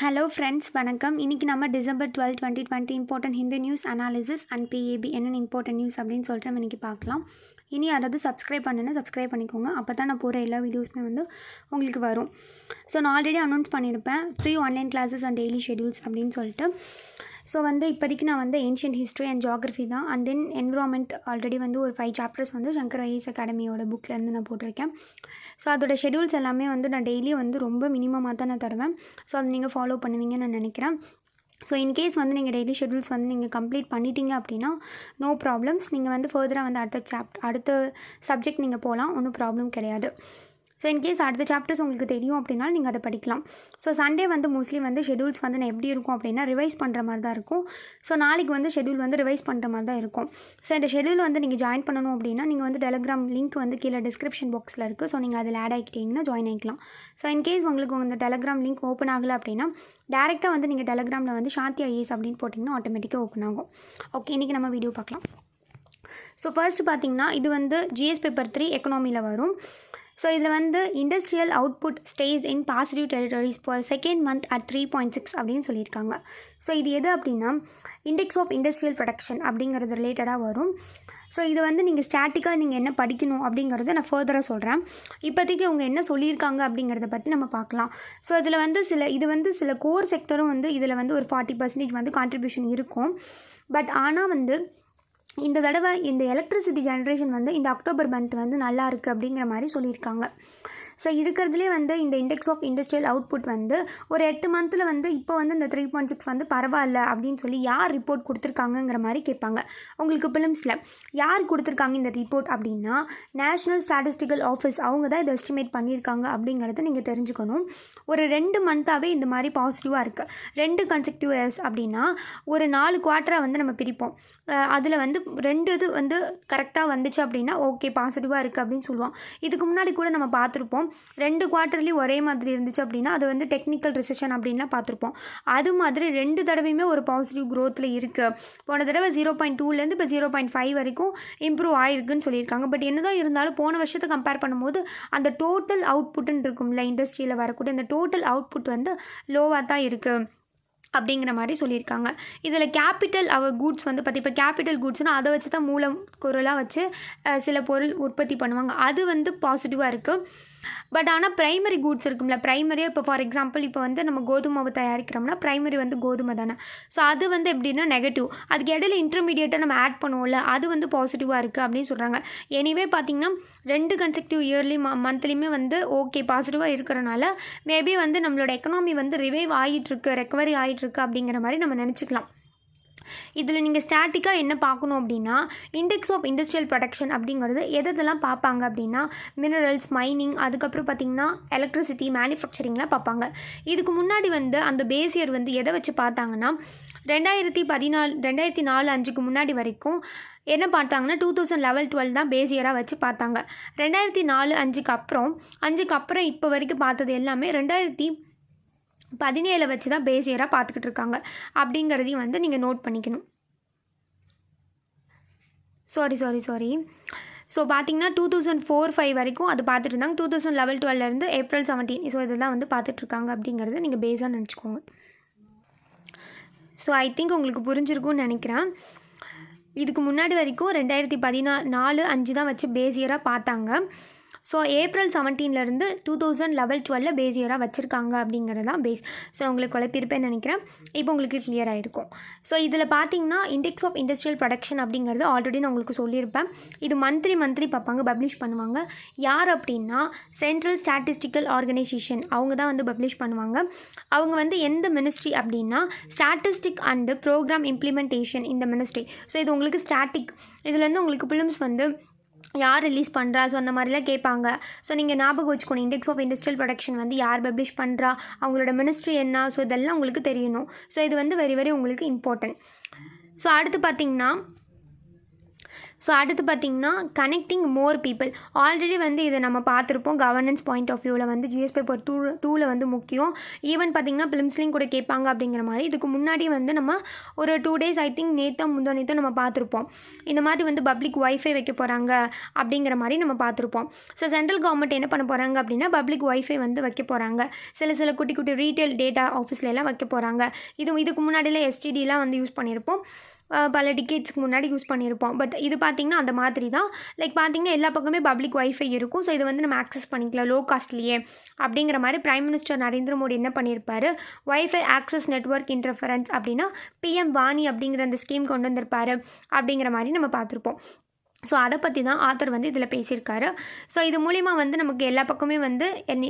Hello friends வணக்கம். இன்றைக்கி நம்ம December 12, 2020 important Hindi news analysis and PAP என்னென்ன இம்பார்ட்டன்ட் நியூஸ் அப்படின்னு சொல்லிட்டு நம்ம இன்றைக்கி பார்க்கலாம். இனி யாராவது சப்ஸ்கிரைப் பண்ணுன்னா சப்ஸ்கிரைப் பண்ணிக்கோங்க. அப்போ தான் நான் போகிற எல்லா வீடியோஸுமே வந்து உங்களுக்கு வரும். ஸோ நான் ஆல்ரெடி அனௌன்ஸ் பண்ணியிருப்பேன் free online classes and daily schedules அப்படின்னு சொல்லிட்டு. ஸோ வந்து இப்போதைக்கு நான் வந்து ஏன்ஷியன்ட் ஹிஸ்ட்ரி அண்ட் ஜியாகிரஃபி தான் அண்ட் தென் என்விரான்மெண்ட் ஆல்ரெடி வந்து ஒரு 5 சாப்டர்ஸ் வந்து சங்கர் ஐஏஎஸ் அகாடமியோட புக்லேருந்து நான் போட்டிருக்கேன். ஸோ அதோட ஷெடியூல்ஸ் எல்லாமே வந்து நான் டெய்லியும் வந்து ரொம்ப மினிமமாக தான் நான் தருவேன். ஸோ அதை நீங்கள் ஃபாலோ பண்ணுவீங்கன்னு நான் நினைக்கிறேன். ஸோ இன்கேஸ் வந்து நீங்கள் டெய்லி ஷெடியூல்ஸ் வந்து நீங்கள் கம்ப்ளீட் பண்ணிட்டீங்க அப்படின்னா நோ ப்ராப்ளம்ஸ். நீங்கள் வந்து ஃபர்தராக வந்து அடுத்த சப்ஜெக்ட் நீங்கள் போகலாம், ஒன்றும் ப்ராப்ளம் கிடையாது. ஸோ இன்கேஸ் அடுத்த சாப்டர்ஸ் உங்களுக்கு தெரியும் அப்படின்னா நீங்கள் அதை படிக்கலாம். ஸோ சண்டே வந்து மோஸ்ட்லி வந்து ஷெடியூல்ஸ் வந்து நான் எப்படி இருக்கும் அப்படின்னா ரிவைஸ் பண்ணுற மாதிரி தான் இருக்கும். ஸோ நாளைக்கு வந்து ஷெடியூல் வந்து ரிவைஸ் பண்ணுற மாதிரி தான் இருக்கும். ஸோ இந்த ஷெடியூல் வந்து நீங்கள் ஜாயின் பண்ணணும் அப்படின்னா நீங்கள் வந்து டெலிகிராம் லிங்க் வந்து கீழே டிஸ்கிரிப்ஷன் பாக்ஸில் இருக்குது. ஸோ நீங்கள் அதில் ஆட் ஆகிக்கிட்டிங்கன்னா ஜாயின் ஆகிக்கலாம். ஸோ இன்கேஸ் உங்களுக்கு இந்த டெலிகிராம் லிங்க் ஓப்பன் ஆகலை அப்படின்னா டேரெக்டாக வந்து நீங்கள் டெலிகிராமில் வந்து சாந்தி ஐஏஎஸ் அப்படின்னு போட்டிங்கன்னா ஆட்டோமேட்டிக்காக ஓப்பன் ஆகும். ஓகே, இன்றைக்கி நம்ம வீடியோ பார்க்கலாம். ஸோ ஃபர்ஸ்ட் பார்த்திங்கன்னா இது வந்து ஜிஎஸ் பேப்பர் 3 எக்கனாமியில் வரும். ஸோ இதில் வந்து industrial output stay in positive territories for second month at 3.6 அப்படின்னு சொல்லியிருக்காங்க. ஸோ இது எது அப்படின்னா இண்டெக்ஸ் ஆஃப் இண்டஸ்ட்ரியல் ப்ரொடக்ஷன் அப்படிங்கிறது ரிலேட்டடாக வரும். ஸோ இது வந்து நீங்கள் ஸ்டாட்டிக்காக நீங்கள் என்ன படிக்கணும் அப்படிங்கிறத நான் ஃபர்தராக சொல்கிறேன். இப்போதைக்கு அவங்க என்ன சொல்லியிருக்காங்க அப்படிங்கிறத பற்றி நம்ம பார்க்கலாம். ஸோ இதில் வந்து சில கோர் செக்டரும் வந்து இதில் வந்து ஒரு 40% வந்து கான்ட்ரிபியூஷன் இருக்கும். பட் ஆனால் வந்து இந்த தடவை இந்த எலக்ட்ரிசிட்டி ஜென்ரேஷன் வந்து இந்த அக்டோபர் மந்த் வந்து நல்லா இருக்குது அப்படிங்கிற மாதிரி சொல்லியிருக்காங்க. ஸோ இருக்கிறதுலே வந்து இந்த இண்டெக்ஸ் ஆஃப் இண்டஸ்ட்ரியல் அவுட்புட் வந்து ஒரு 8 மந்தில் வந்து இப்போ வந்து இந்த 3.6 வந்து பரவாயில்ல அப்படின்னு சொல்லி யார் ரிப்போர்ட் கொடுத்துருக்காங்கங்கிற மாதிரி கேட்பாங்க. உங்களுக்கு பிலிம்ஸில் யார் கொடுத்துருக்காங்க இந்த ரிப்போர்ட் அப்படின்னா நேஷ்னல் ஸ்டாட்டிஸ்டிக்கல் ஆஃபீஸ், அவங்க தான் இதை எஸ்டிமேட் பண்ணியிருக்காங்க அப்படிங்கிறத நீங்கள் தெரிஞ்சுக்கணும். ஒரு 2 மந்த்தாகவே இந்த மாதிரி பாசிட்டிவாக இருக்குது. 2 கன்செக்டிவ் இயர்ஸ் அப்படின்னா ஒரு 4 குவார்ட்டராக வந்து நம்ம பிரிப்போம். அதில் வந்து 2 இது வந்து கரெக்டாக வந்துச்சு அப்படின்னா ஓகே பாசிட்டிவாக இருக்குது அப்படின்னு சொல்லுவோம். இதுக்கு முன்னாடி கூட நம்ம பார்த்துருப்போம் 2 குவார்ட்டர்லேயும் ஒரே மாதிரி இருந்துச்சு அப்படின்னா அது வந்து டெக்னிக்கல் ரிசெஷன் அப்படின்லாம் பார்த்துருப்போம். அது மாதிரி 2 தடவையுமே ஒரு பாசிட்டிவ் க்ரோத்தில் இருக்குது. போன தடவை 0.2லேருந்து இப்போ 0.5 வரைக்கும் இம்ப்ரூவ் ஆகிருக்குன்னு சொல்லியிருக்காங்க. பட் என்னதான் இருந்தாலும் போன வருஷத்தை கம்பேர் பண்ணும்போது அந்த டோட்டல் அவுட்புட்டுன்னு இருக்கும்ல இண்டஸ்ட்ரியில் வரக்கூடிய அந்த டோட்டல் அவுட்புட் வந்து லோவாக தான் இருக்குது அப்படிங்கிற மாதிரி சொல்லியிருக்காங்க. இதில் கேபிட்டல் கூட்ஸ் வந்து இப்போ கேபிட்டல் கூட்ஸ்னால் அதை வச்சு தான் மூலப்பொருளாக வச்சு சில பொருள் உற்பத்தி பண்ணுவாங்க. அது வந்து பாசிட்டிவாக இருக்குது. பட் ஆனால் ப்ரைமரி கூட்ஸ் இருக்கும்ல, ப்ரைமரியாக இப்போ ஃபார் எக்ஸாம்பிள் இப்போ வந்து நம்ம கோதுமை மாவு தயாரிக்கிறோம்னா ப்ரைமரி வந்து கோதுமை தானே. ஸோ அது வந்து எப்படின்னா நெகட்டிவ். அதுக்கு இடையில இன்டர்மீடியேட்டாக நம்ம ஆட் பண்ணுவோம்ல, அது வந்து பாசிட்டிவாக இருக்குது அப்படின்னு சொல்கிறாங்க. எனிவே பார்த்திங்கன்னா 2 கன்செக்டிவ் இயர்லி மந்த்லியுமே வந்து ஓகே பாசிட்டிவாக இருக்கிறனால மேபி வந்து நம்மளோட எக்கனாமி வந்து ரிவைவ் ஆகிட்டுருக்கு, ரெக்கவரி ஆகிட்டுருக்கு அப்படிங்கிற மாதிரி நம்ம நினச்சிக்கலாம். இதில் நீங்கள் ஸ்டாட்டிக்காக என்ன பார்க்கணும் அப்படின்னா இண்டெக்ஸ் ஆஃப் இண்டஸ்ட்ரியல் ப்ரொடக்ஷன் அப்படிங்கிறது எதெல்லாம் பார்ப்பாங்க அப்படின்னா மினரல்ஸ், மைனிங், அதுக்கப்புறம் பார்த்திங்கன்னா எலக்ட்ரிசிட்டி, மேனுஃபேக்சரிங்லாம் பார்ப்பாங்க. இதுக்கு முன்னாடி வந்து அந்த பேஸ் இயர் வந்து எதை வச்சு பார்த்தாங்கன்னா 2014-2005க்கு முன்னாடி வரைக்கும் என்ன பார்த்தாங்கன்னா 2011-12 தான் பேஸ் இயராக வச்சு பார்த்தாங்க. 2004-5க்கு அப்புறம் இப்போ வரைக்கும் பார்த்தது எல்லாமே 2017 வச்சு தான் பேஸ் இயராக பார்த்துக்கிட்டு இருக்காங்க அப்படிங்கிறதையும் வந்து நீங்கள் நோட் பண்ணிக்கணும். சாரி ஸோ பார்த்திங்கன்னா 2004-5 வரைக்கும் அது பார்த்துட்டு இருந்தாங்க. 2011-12லேருந்து April 17 ஸோ இதெல்லாம் வந்து பார்த்துட்ருக்காங்க அப்படிங்கிறத நீங்கள் பேஸாக நினச்சிக்கோங்க. ஸோ ஐ திங்க் உங்களுக்கு புரிஞ்சிருக்கும்னு நினைக்கிறேன். இதுக்கு முன்னாடி வரைக்கும் 2014-5 தான் வச்சு பேஸ் இயராக பார்த்தாங்க. ஸோ April 17லேருந்து 2011-12 பேஸ் இயராக வச்சுருக்காங்க அப்படிங்கிறது தான் பேஸ். ஸோ உங்களுக்கு குழப்பியிருப்பேன்னு நினைக்கிறேன். இப்போ உங்களுக்கு கிளியர் ஆகிருக்கும். ஸோ இதில் பார்த்தீங்கன்னா இண்டெக்ஸ் ஆஃப் இண்டஸ்ட்ரியல் ப்ரொடக்ஷன் அப்படிங்கிறது ஆல்ரெடி நான் உங்களுக்கு சொல்லியிருப்பேன். இது மந்த்லி பார்ப்பாங்க, பப்ளிஷ் பண்ணுவாங்க. யார் அப்படின்னா சென்ட்ரல் ஸ்டாட்டிஸ்டிக்கல் ஆர்கனைசேஷன், அவங்க தான் வந்து பப்ளிஷ் பண்ணுவாங்க. அவங்க வந்து எந்த மினிஸ்ட்ரி அப்படின்னா ஸ்டாட்டிஸ்டிக் அண்டு ப்ரோக்ராம் இம்ப்ளிமெண்டேஷன் இந்த மினிஸ்ட்ரி. ஸோ இது உங்களுக்கு ஸ்டாட்டிக். இதில் வந்து உங்களுக்கு ஃபிலிம்ஸ் வந்து யார் ரிலீஸ் பண்ணுறா, ஸோ அந்த மாதிரிலாம் கேட்பாங்க. ஸோ நீங்கள் ஞாபகம் வச்சுக்கணும் இண்டெக்ஸ் ஆஃப் இண்டஸ்ட்ரியல் ப்ரொடக்ஷன் வந்து யார் பப்ளிஷ் பண்ணுறா, அவங்களோட மினிஸ்ட்ரி என்ன, ஸோ இதெல்லாம் உங்களுக்கு தெரியணும். ஸோ இது வந்து வெரி வெரி உங்களுக்கு இம்பார்ட்டன்ட். ஸோ அடுத்து பார்த்திங்கன்னா ஸோ அடுத்து பார்த்திங்கன்னா கனெக்டிங் மோர் பீப்புள். ஆல்ரெடி வந்து இதை நம்ம பார்த்துருப்போம். கவர்னன்ஸ் பாயிண்ட் ஆஃப் வியூவில் வந்து ஜிஎஸ் பேப்பர் 2ல் வந்து முக்கியம். ஈவன் பார்த்திங்கன்னா பிலிம்ஸ்லேயும் கூட கேட்பாங்க அப்படிங்கிற மாதிரி இதுக்கு முன்னாடி வந்து நம்ம ஒரு 2 days ஐ திங்க் முந்தா நம்ம பார்த்துருப்போம். இந்த மாதிரி வந்து பப்ளிக் ஒய்ஃபை வைக்க போகிறாங்க அப்படிங்கிற மாதிரி நம்ம பார்த்துருப்போம். ஸோ சென்ட்ரல் கவர்மெண்ட் என்ன பண்ண போகிறாங்க அப்படின்னா பப்ளிக் ஒய்ஃபை வந்து வைக்க போகிறாங்க. சில குட்டி குட்டி ரீட்டைல் டேட்டா ஆஃபீஸ்லாம் வைக்க போகிறாங்க. இதுக்கு முன்னாடியில் எஸ்டிடிலாம் வந்து யூஸ் பண்ணியிருப்போம். பல டிக்கெட்ஸ்க்கு முன்னாடி யூஸ் பண்ணியிருப்போம். பட் இது பார்த்திங்கன்னா அந்த மாதிரி தான். லைக் பார்த்திங்கன்னா எல்லா பக்கமே பப்ளிக் ஒய்ஃபை இருக்கும். ஸோ இதை வந்து நம்ம ஆக்சஸ் பண்ணிக்கலாம் லோ காஸ்ட்லியே அப்படிங்கிற மாதிரி பிரைம் மினிஸ்டர் நரேந்திர மோடி என்ன பண்ணியிருப்பார், ஒய்ஃபை ஆக்சஸ் நெட்வொர்க் இன்டர்ஃபரன்ஸ் அப்படின்னா பிஎம் வாணி அப்படிங்கிற அந்த ஸ்கீம் கொண்டு வந்திருப்பார் அப்படிங்கிற மாதிரி நம்ம பார்த்துருப்போம். ஸோ அதை பற்றி தான் ஆத்தர் வந்து இதில் பேசியிருக்காரு. ஸோ இது மூலிமா வந்து நமக்கு எல்லா பக்கமே வந்து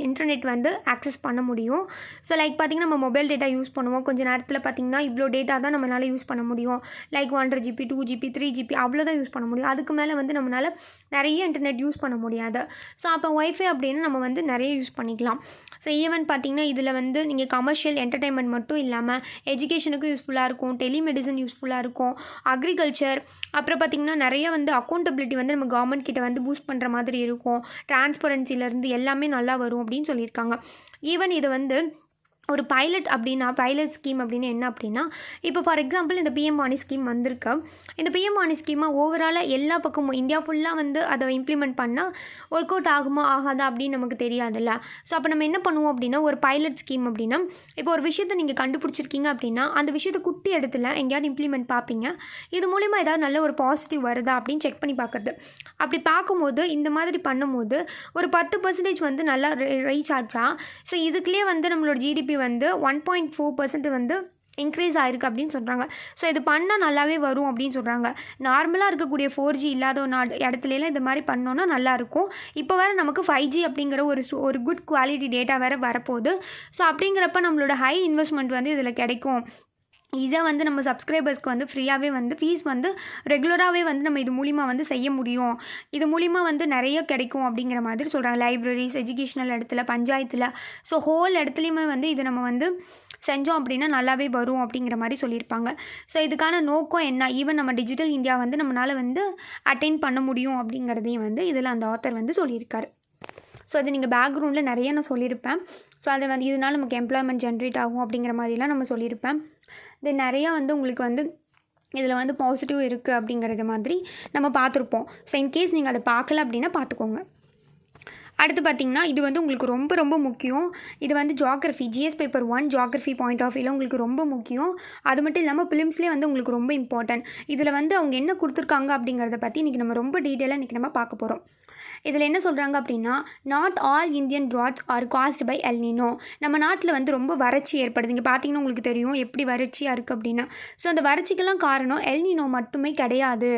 இன்டர்நெட் வந்து ஆக்சஸ் பண்ண முடியும். ஸோ லைக் பார்த்திங்கன்னா நம்ம மொபைல் டேட்டா யூஸ் பண்ணுவோம். கொஞ்சம் நேரத்தில் பார்த்திங்கன்னா இவ்வளோ டேட்டா தான் நம்மளால் யூஸ் பண்ண முடியும். லைக் 100 GB 2 GB 3 GB அவ்வளோதான் யூஸ் பண்ண முடியும். அதுக்கு மேலே வந்து நம்மளால் நிறைய இன்டர்நெட் யூஸ் பண்ண முடியாது. ஸோ அப்போ ஒய்ஃபை அப்படின்னு நம்ம வந்து நிறைய யூஸ் பண்ணிக்கலாம். ஸோ ஈவன் பார்த்திங்கன்னா இதில் வந்து நீங்கள் கமர்ஷியல் என்டர்டைன்மெண்ட் மட்டும் இல்லாமல் எஜுகேஷனுக்கும் யூஸ்ஃபுல்லாக இருக்கும், டெலிமெடிசன் யூஸ்ஃபுல்லாக இருக்கும், அக்ரிகல்ச்சர், அப்புறம் பார்த்திங்கன்னா நிறைய வந்து அக்கௌண்டபிலிட்டி வந்து நம்ம கவர்மெண்ட் கிட்ட வந்து பூஸ்ட் பண்ணுற மாதிரி இருக்கும். டிரான்ஸ்பரன்சிலேருந்து எல்லாமே நல்லா வரும் அப்படின்னு சொல்லியிருக்காங்க. ஈவன் இது வந்து ஒரு பைலட் ஸ்கீம் அப்படின்னு என்ன அப்படின்னா, இப்போ ஃபார் எக்ஸாம்பிள் இந்த பிஎம் வாணி ஸ்கீம் வந்திருக்கு. இந்த பிஎம் வாணி ஸ்கீமை ஓவராலாக எல்லா பக்கமும் இந்தியா ஃபுல்லாக வந்து அதை இம்ப்ளிமெண்ட் பண்ணால் ஒர்க் அவுட் ஆகுமா ஆகாதா அப்படின்னு நமக்கு தெரியாதுல்ல. ஸோ அப்போ நம்ம என்ன பண்ணுவோம் அப்படின்னா, ஒரு பைலட் ஸ்கீம் அப்படின்னா இப்போ ஒரு விஷயத்தை நீங்கள் கண்டுபிடிச்சிருக்கீங்க அப்படின்னா அந்த விஷயத்தை குட்டி இடத்துல எங்கேயாவது இம்ப்ளிமெண்ட் பார்ப்பீங்க. இது மூலிமா ஏதாவது நல்ல ஒரு பாசிட்டிவ் வருதா அப்படின்னு செக் பண்ணி பார்க்குறது. அப்படி பார்க்கும்போது இந்த மாதிரி பண்ணும்போது ஒரு 10% வந்து நல்லா ரீச் ஆச்சா. ஸோ இதுக்குள்ளே வந்து நம்மளோட ஜிடிபி வந்து 1.4% வந்து இன்க்ரீஸ் ஆகிருக்கு அப்படின்னு சொல்கிறாங்க. ஸோ இது பண்ணால் நல்லாவே வரும் அப்படின்னு சொல்கிறாங்க. நார்மலாக இருக்கக்கூடிய 4G இல்லாத இடத்துலலாம் இந்த மாதிரி பண்ணோன்னா நல்லாயிருக்கும். இப்போ வேறு நமக்கு 5G அப்படிங்கிற ஒரு குட் குவாலிட்டி டேட்டா வேறு வரப்போகுது. ஸோ அப்படிங்கிறப்ப நம்மளோட ஹை இன்வெஸ்ட்மெண்ட் வந்து இதில் கிடைக்கும். ஈஸியாக வந்து நம்ம சப்ஸ்கிரைபர்ஸ்க்கு வந்து ஃப்ரீயாகவே வந்து ஃபீஸ் வந்து ரெகுலராகவே வந்து நம்ம இது மூலிமா வந்து செய்ய முடியும். இது மூலிமா வந்து நிறைய கிடைக்கும் அப்படிங்கிற மாதிரி சொல்கிறாங்க. லைப்ரரிஸ், எஜுகேஷ்னல் இடத்துல, பஞ்சாயத்தில், ஸோ ஹோல் இடத்துலையுமே வந்து இது நம்ம வந்து செஞ்சோம் அப்படின்னா நல்லாவே வரும் அப்படிங்கிற மாதிரி சொல்லியிருப்பாங்க. ஸோ இதுக்கான நோக்கம் என்ன, ஈவன் நம்ம டிஜிட்டல் இந்தியா வந்து நம்மளால் வந்து அட்டைன் பண்ண முடியும் அப்படிங்கிறதையும் வந்து இதில் அந்த ஆத்தர் வந்து சொல்லியிருக்காரு. ஸோ அது நீங்கள் பேக்ரவுண்டில் நிறைய நான் சொல்லியிருப்பேன். ஸோ அதை வந்து இதனால் நமக்கு எம்ப்ளாய்மெண்ட் ஜென்ரேட் ஆகும் அப்படிங்கிற மாதிரிலாம் நம்ம சொல்லியிருப்பேன். தென் நிறையா வந்து உங்களுக்கு வந்து இதில் வந்து பாசிட்டிவ் இருக்குது அப்படிங்கிறது மாதிரி நம்ம பார்த்துருப்போம். ஸோ இன்கேஸ் நீங்கள் அதை பார்க்கல அப்படின்னா பார்த்துக்கோங்க. அடுத்து பார்த்திங்கன்னா இது வந்து உங்களுக்கு ரொம்ப ரொம்ப முக்கியம். இது வந்து geography, GS paper 1 geography point of வியூவில் உங்களுக்கு ரொம்ப முக்கியம். அது மட்டும் இல்லாமல் பிலிம்ஸ்லேயே வந்து உங்களுக்கு ரொம்ப இம்பார்ட்டன்ட். இதில் வந்து அவங்க என்ன கொடுத்துருக்காங்க அப்படிங்கிறத பற்றி இன்றைக்கி நம்ம ரொம்ப டீட்டெயிலாக இன்றைக்கி நம்ம பார்க்க போகிறோம். இதில் என்ன சொல்கிறாங்க அப்படின்னா, not all Indian droughts are caused by El Nino. நம்ம நாட்டில் வந்து ரொம்ப வறட்சி ஏற்படுது. இங்கே பார்த்திங்கன்னா உங்களுக்கு தெரியும் எப்படி வறட்சியாக இருக்குது அப்படின்னா. ஸோ அந்த வறட்சிக்கெல்லாம் காரணம் எல் நீனோ மட்டுமே கிடையாது.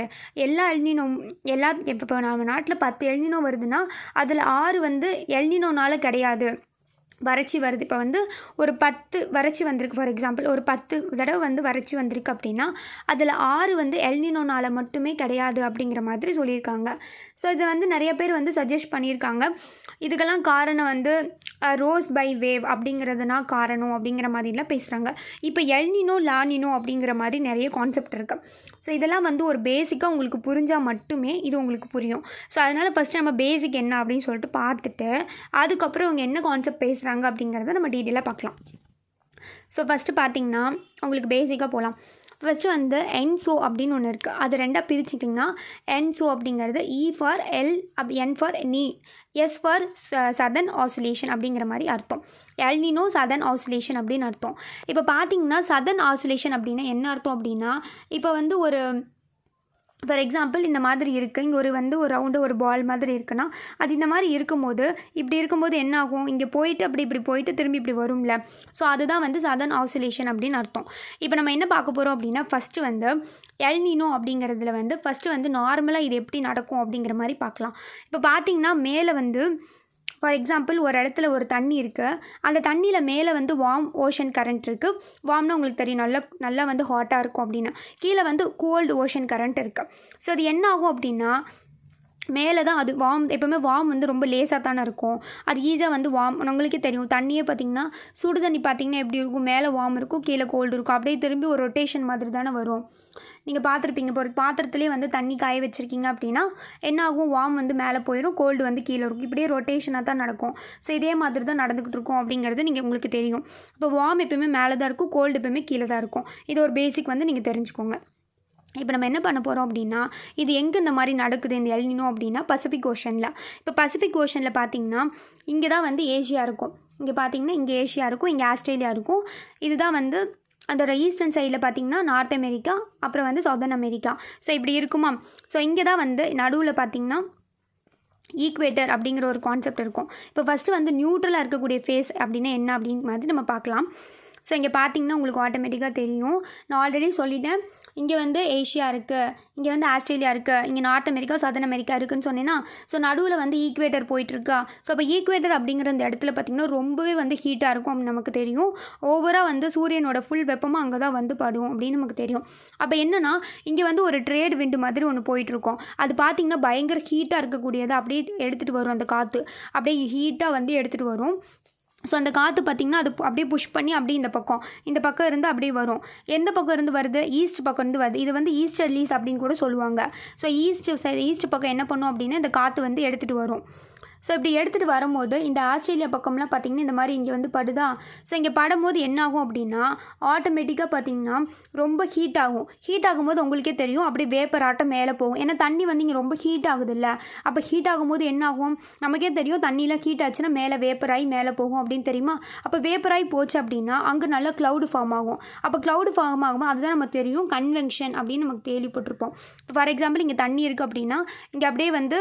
இப்போ நம்ம நாட்டில் 10 எல் நீனோ வருதுன்னா அதில் 6 வந்து எல் நீனோனால கிடையாது, வறட்சி வருது. இப்போ வந்து ஒரு 10 வறட்சி வந்திருக்கு, ஃபார் எக்ஸாம்பிள் ஒரு 10 தடவை வந்து வறட்சி வந்திருக்கு அப்படின்னா அதில் 6 வந்து எல் நீனோனால மட்டுமே கிடையாது அப்படிங்கிற மாதிரி சொல்லியிருக்காங்க. ஸோ இது வந்து நிறைய பேர் வந்து சஜஸ்ட் பண்ணியிருக்காங்க. இதுக்கெல்லாம் காரணம் வந்து ரோஸ் பை வேவ் அப்படிங்கிறதுனா காரணம் அப்படிங்கிற மாதிரிலாம் பேசுகிறாங்க. இப்போ எல் நீனோ, லா நீனோ அப்படிங்கிற மாதிரி நிறைய கான்செப்ட் இருக்குது. ஸோ இதெல்லாம் வந்து ஒரு பேசிக்காக உங்களுக்கு புரிஞ்சால் மட்டுமே இது உங்களுக்கு புரியும். ஸோ அதனால் ஃபஸ்ட்டு நம்ம பேசிக் என்ன அப்படின்னு சொல்லிட்டு பார்த்துட்டு அதுக்கப்புறம் இவங்க என்ன கான்செப்ட் பேசுகிறாங்க அப்படிங்கிறத நம்ம டீட்டெயிலாக பார்க்கலாம். ஸோ ஃபஸ்ட்டு பார்த்திங்கன்னா உங்களுக்கு பேசிக்காக போகலாம். ஃபஸ்ட்டு வந்து என்சோ அப்படின்னு ஒன்று இருக்குது. அது ரெண்டாக பிரிச்சுட்டிங்கன்னா என்சோ அப்படிங்கிறது இ ஃபார் எல், என் ஃபார் நீ, எஸ் ஃபார் சதர்ன் ஆசிலேஷன் அப்படிங்கிற மாதிரி அர்த்தம். எல் நீனோ சதர்ன் ஆசிலேஷன் அப்படின்னு அர்த்தம். இப்போ பார்த்திங்கன்னா சதர்ன் ஆசிலேஷன் அப்படின்னா என்ன அர்த்தம் அப்படின்னா, இப்போ வந்து ஒரு ஃபார் எக்ஸாம்பிள் இந்த மாதிரி இருக்குது, இங்கே ஒரு ரவுண்டு ஒரு பால் மாதிரி இருக்குன்னா அது இந்த மாதிரி இருக்கும்போது என்ன ஆகும், இங்கே போயிட்டு இப்படி போயிட்டு திரும்பி இப்படி வரும்ல. ஸோ அதுதான் வந்து சதர்ன் ஆசிலேஷன் அப்படின்னு அர்த்தம். இப்போ நம்ம என்ன பார்க்க போகிறோம் அப்படின்னா, ஃபஸ்ட்டு வந்து எல் நீனோ அப்படிங்கிறதுல வந்து ஃபஸ்ட்டு வந்து நார்மலாக இது எப்படி நடக்கும் அப்படிங்கிற மாதிரி பார்க்கலாம். இப்போ பார்த்திங்கன்னா மேலே வந்து ஃபார் எக்ஸாம்பிள் ஒரு இடத்துல ஒரு தண்ணி இருக்குது, அந்த தண்ணியில் மேலே வந்து வார்ம் ஓஷன் கரண்ட் இருக்குது. வார்ம்னா உங்களுக்கு தெரியும் நல்லா வந்து ஹாட்டாக இருக்கும் அப்படின்னா. கீழே வந்து கோல்டு ஓஷன் கரண்ட் இருக்குது. ஸோ அது என்ன ஆகும் அப்படின்னா, மேலே தான் அது வார்ம். எப்போவுமே வார்ம் வந்து ரொம்ப லேசாக தானே இருக்கும். அது ஈஸியாக வந்து வார்ம் உங்களுக்கே தெரியும். தண்ணியே பார்த்திங்கன்னா சுடு தண்ணி பார்த்திங்கன்னா எப்படி இருக்கும், மேலே வார்ம் இருக்கும், கீழே கோல்டு இருக்கும். அப்படியே திரும்பி ஒரு ரொட்டேஷன் மாதிரி தானே வரும். நீங்கள் பார்த்துருப்பீங்க. இப்போ ஒரு பாத்திரத்துலேயே வந்து தண்ணி காய வச்சுருக்கீங்க அப்படின்னா என்ன ஆகும், வார்ம் வந்து மேலே போயிடும், கோல்டு வந்து கீழே இருக்கும். இப்படியே ரொட்டேஷனாக தான் நடக்கும். ஸோ இதே மாதிரி தான் நடந்துக்கிட்டு இருக்கும் அப்படிங்கிறது உங்களுக்கு தெரியும். இப்போ வார்ம் எப்போயுமே மேலே தான் இருக்கும், கோல்டு எப்போயுமே கீழே தான் இருக்கும். இது ஒரு பேசிக் வந்து நீங்கள் தெரிஞ்சுக்கோங்க. இப்போ நம்ம என்ன பண்ண போகிறோம் அப்படின்னா, இது எங்கே இந்த மாதிரி நடக்குது இந்த எல் நினோ அப்படின்னா பசிபிக் ஓஷனில். இப்போ பசிபிக் ஓஷனில் பார்த்திங்கன்னா இங்கே தான் வந்து ஏஷியா இருக்கும். இங்கே பார்த்திங்கன்னா இங்கே ஏஷியா இருக்கும், இங்கே ஆஸ்திரேலியா இருக்கும். இதுதான் வந்து அதோட ஈஸ்டர்ன் சைடில் பார்த்திங்கன்னா நார்த் அமெரிக்கா, அப்புறம் வந்து சவுதர்ன் அமெரிக்கா. ஸோ இப்படி இருக்குமா. ஸோ இங்கே தான் வந்து நடுவில் பார்த்திங்கன்னா ஈக்குவேட்டர் அப்படிங்கிற ஒரு கான்செப்ட் இருக்கும். இப்போ ஃபஸ்ட்டு வந்து நியூட்ரலாக இருக்கக்கூடிய ஃபேஸ் அப்படின்னா என்ன அப்படிங்கிற மாதிரி நம்ம பார்க்கலாம். ஸோ இங்கே பார்த்திங்கன்னா உங்களுக்கு ஆட்டோமேட்டிக்காக தெரியும். நான் ஆல்ரெடி சொல்லிட்டேன், இங்கே வந்து ஏஷியா இருக்குது, இங்கே வந்து ஆஸ்திரேலியா இருக்குது, இங்கே நார்த் அமெரிக்கா சதர்ன் அமெரிக்கா இருக்குதுன்னு சொன்னேன்னா. ஸோ நடுவில் வந்து ஈக்குவேட்டர் போயிட்டுருக்கா. ஸோ அப்போ ஈக்குவேட்டர் அப்படிங்கிற இந்த இடத்துல பார்த்திங்கன்னா ரொம்பவே வந்து ஹீட்டாக இருக்கும் அப்படின்னு நமக்கு தெரியும். ஓவராக வந்து சூரியனோட ஃபுல் வெப்பமாக அங்கே தான் வந்து படும் அப்படின்னு நமக்கு தெரியும். அப்போ என்னென்னா இங்கே வந்து ஒரு ட்ரேட் விண்டு மாதிரி ஒன்று போயிட்டுருக்கோம். அது பார்த்திங்கன்னா பயங்கர ஹீட்டாக இருக்கக்கூடியதை அப்படியே எடுத்துகிட்டு வரும். அந்த காற்று அப்படியே ஹீட்டாக வந்து எடுத்துகிட்டு வரும். ஸோ அந்த காற்று பார்த்திங்கன்னா அது அப்படியே புஷ் பண்ணி அப்படியே இந்த பக்கம் இருந்து அப்படியே வரும். எந்த பக்கம் இருந்து வருது, ஈஸ்ட் பக்கம் இருந்து வருது. இது வந்து ஈஸ்டர்லீஸ் அப்படின்னு கூட சொல்லுவாங்க. ஸோ ஈஸ்ட் பக்கம் என்ன பண்ணும் அப்படின்னா இந்த காற்று வந்து எடுத்துகிட்டு வரும். ஸோ இப்படி எடுத்துகிட்டு வரும்போது இந்த ஆஸ்திரேலியா பக்கம்லாம் பார்த்திங்கன்னா இந்த மாதிரி இங்கே வந்து படுதா. ஸோ இங்கே படும்போது என்ன ஆகும் அப்படின்னா ஆட்டோமேட்டிக்காக பார்த்திங்கன்னா ரொம்ப ஹீட் ஆகும். ஹீட் ஆகும்போது உங்களுக்கே தெரியும் அப்படியே வேப்பர் ஆட்டம் மேலே போகும். ஏன்னா தண்ணி வந்து இங்கே ரொம்ப ஹீட் ஆகுது இல்லை. அப்போ ஹீட் ஆகும்போது என்ன ஆகும், நமக்கே தெரியும் தண்ணியில் ஹீட் ஆச்சுன்னா மேலே வேப்பராகி மேலே போகும் அப்படின்னு தெரியுமா. அப்போ வேப்பராகி போச்சு அப்படின்னா அங்கே நல்ல க்ளவுடு ஃபார்ம் ஆகும். அப்போ க்ளவுடு ஃபார்ம் ஆகும்போது அதுதான் நமக்கு தெரியும் கன்வெக்ஷன் அப்படின்னு நமக்கு கேள்விப்பட்டிருப்போம். ஃபார் எக்ஸாம்பிள் இங்கே தண்ணி இருக்குது அப்படின்னா இங்கே அப்படியே வந்து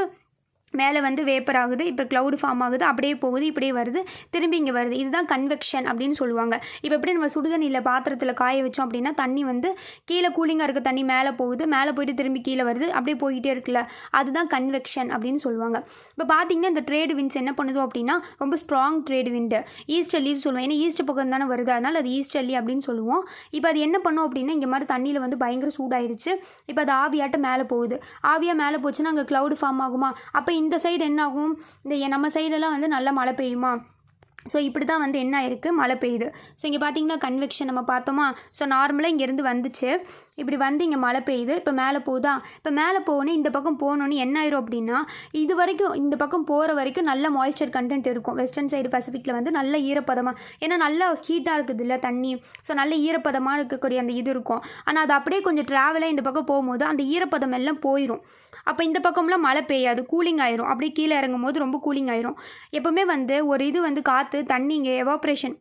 மேலே வந்து வேப்பர் ஆகுது, இப்போ க்ளவுடு ஃபார்ம் ஆகுது, அப்படியே போகுது, இப்படியே வருது, திரும்பி இங்கே வருது. இதுதான் கன்வெக்ஷன் அப்படின்னு சொல்லுவாங்க. இப்போ எப்படி நம்ம சுடுதண்ணியில் பாத்திரத்தில் காய வச்சோம் அப்படின்னா தண்ணி வந்து கீழே கூலிங்காக இருக்க தண்ணி மேலே போகுது, மேலே போயிட்டு திரும்பி கீழே வருது, அப்படியே போய்கிட்டே இருக்குல்ல, அதுதான் கன்வெக்ஷன் அப்படின்னு சொல்லுவாங்க. இப்போ பார்த்திங்கன்னா இந்த ட்ரேடு விண்ட்ஸ் என்ன பண்ணுதோ அப்படின்னா ரொம்ப ஸ்ட்ராங் ட்ரேடு விண்டு ஈஸ்டர்லின்னு சொல்லுவோம். ஏன்னா ஈஸ்ட் பக்கம் தானே வருது, அதனால் அது ஈஸ்டர்லி அப்படின்னு சொல்லுவோம். இப்போ அது என்ன பண்ணும் அப்படின்னா இங்கே மாதிரி தண்ணியில் வந்து பயங்கர சூடாயிருச்சு. இப்போ அது ஆவியாட்ட மேலே போகுது. ஆவியாக மேலே போச்சுன்னா அங்கே க்ளவுடு ஃபார்ம் ஆகுமா. அப்போ இந்த சைடு என்ன ஆகும், இந்த நம்ம சைடெல்லாம் வந்து நல்லா மழை பெய்யுமா. ஸோ இப்படி தான் வந்து என்ன இருக்குது, மழை பெய்யுது. ஸோ இங்கே பார்த்திங்கன்னா கன்வெக்ஷன் நம்ம பார்த்தோமா. ஸோ நார்மலாக இங்கேருந்து வந்துச்சு, இப்படி வந்து இங்கே மழை பெய்யுது, இப்போ மேலே போகுதா. இப்போ மேலே போகணும் இந்த பக்கம் போகணுன்னு என்ன ஆயிரும் அப்படின்னா இது வரைக்கும் இந்த பக்கம் போகிற வரைக்கும் நல்ல மாய்ஸ்சர் கண்டென்ட் இருக்கும். வெஸ்டர்ன் சைடு பசிபிக்கில் வந்து நல்ல ஈரப்பதமாக, ஏன்னா நல்லா ஹீட்டாக இருக்குது இல்லை தண்ணி. ஸோ நல்ல ஈரப்பதமாக இருக்கக்கூடிய அந்த இது இருக்கும். ஆனால் அது அப்படியே கொஞ்சம் ட்ராவலாக இந்த பக்கம் போகும்போது அந்த ஈரப்பதம் எல்லாம் போயிடும். அப்போ இந்த பக்கம்லாம் மழை பெய்யாது, கூலிங் ஆயிரும். அப்படியே கீழே இறங்கும் போது ரொம்ப கூலிங் ஆயிரும். எப்போவுமே வந்து ஒரு இது வந்து காற்று தண்ணி இங்கே எவாப்ரேஷன்,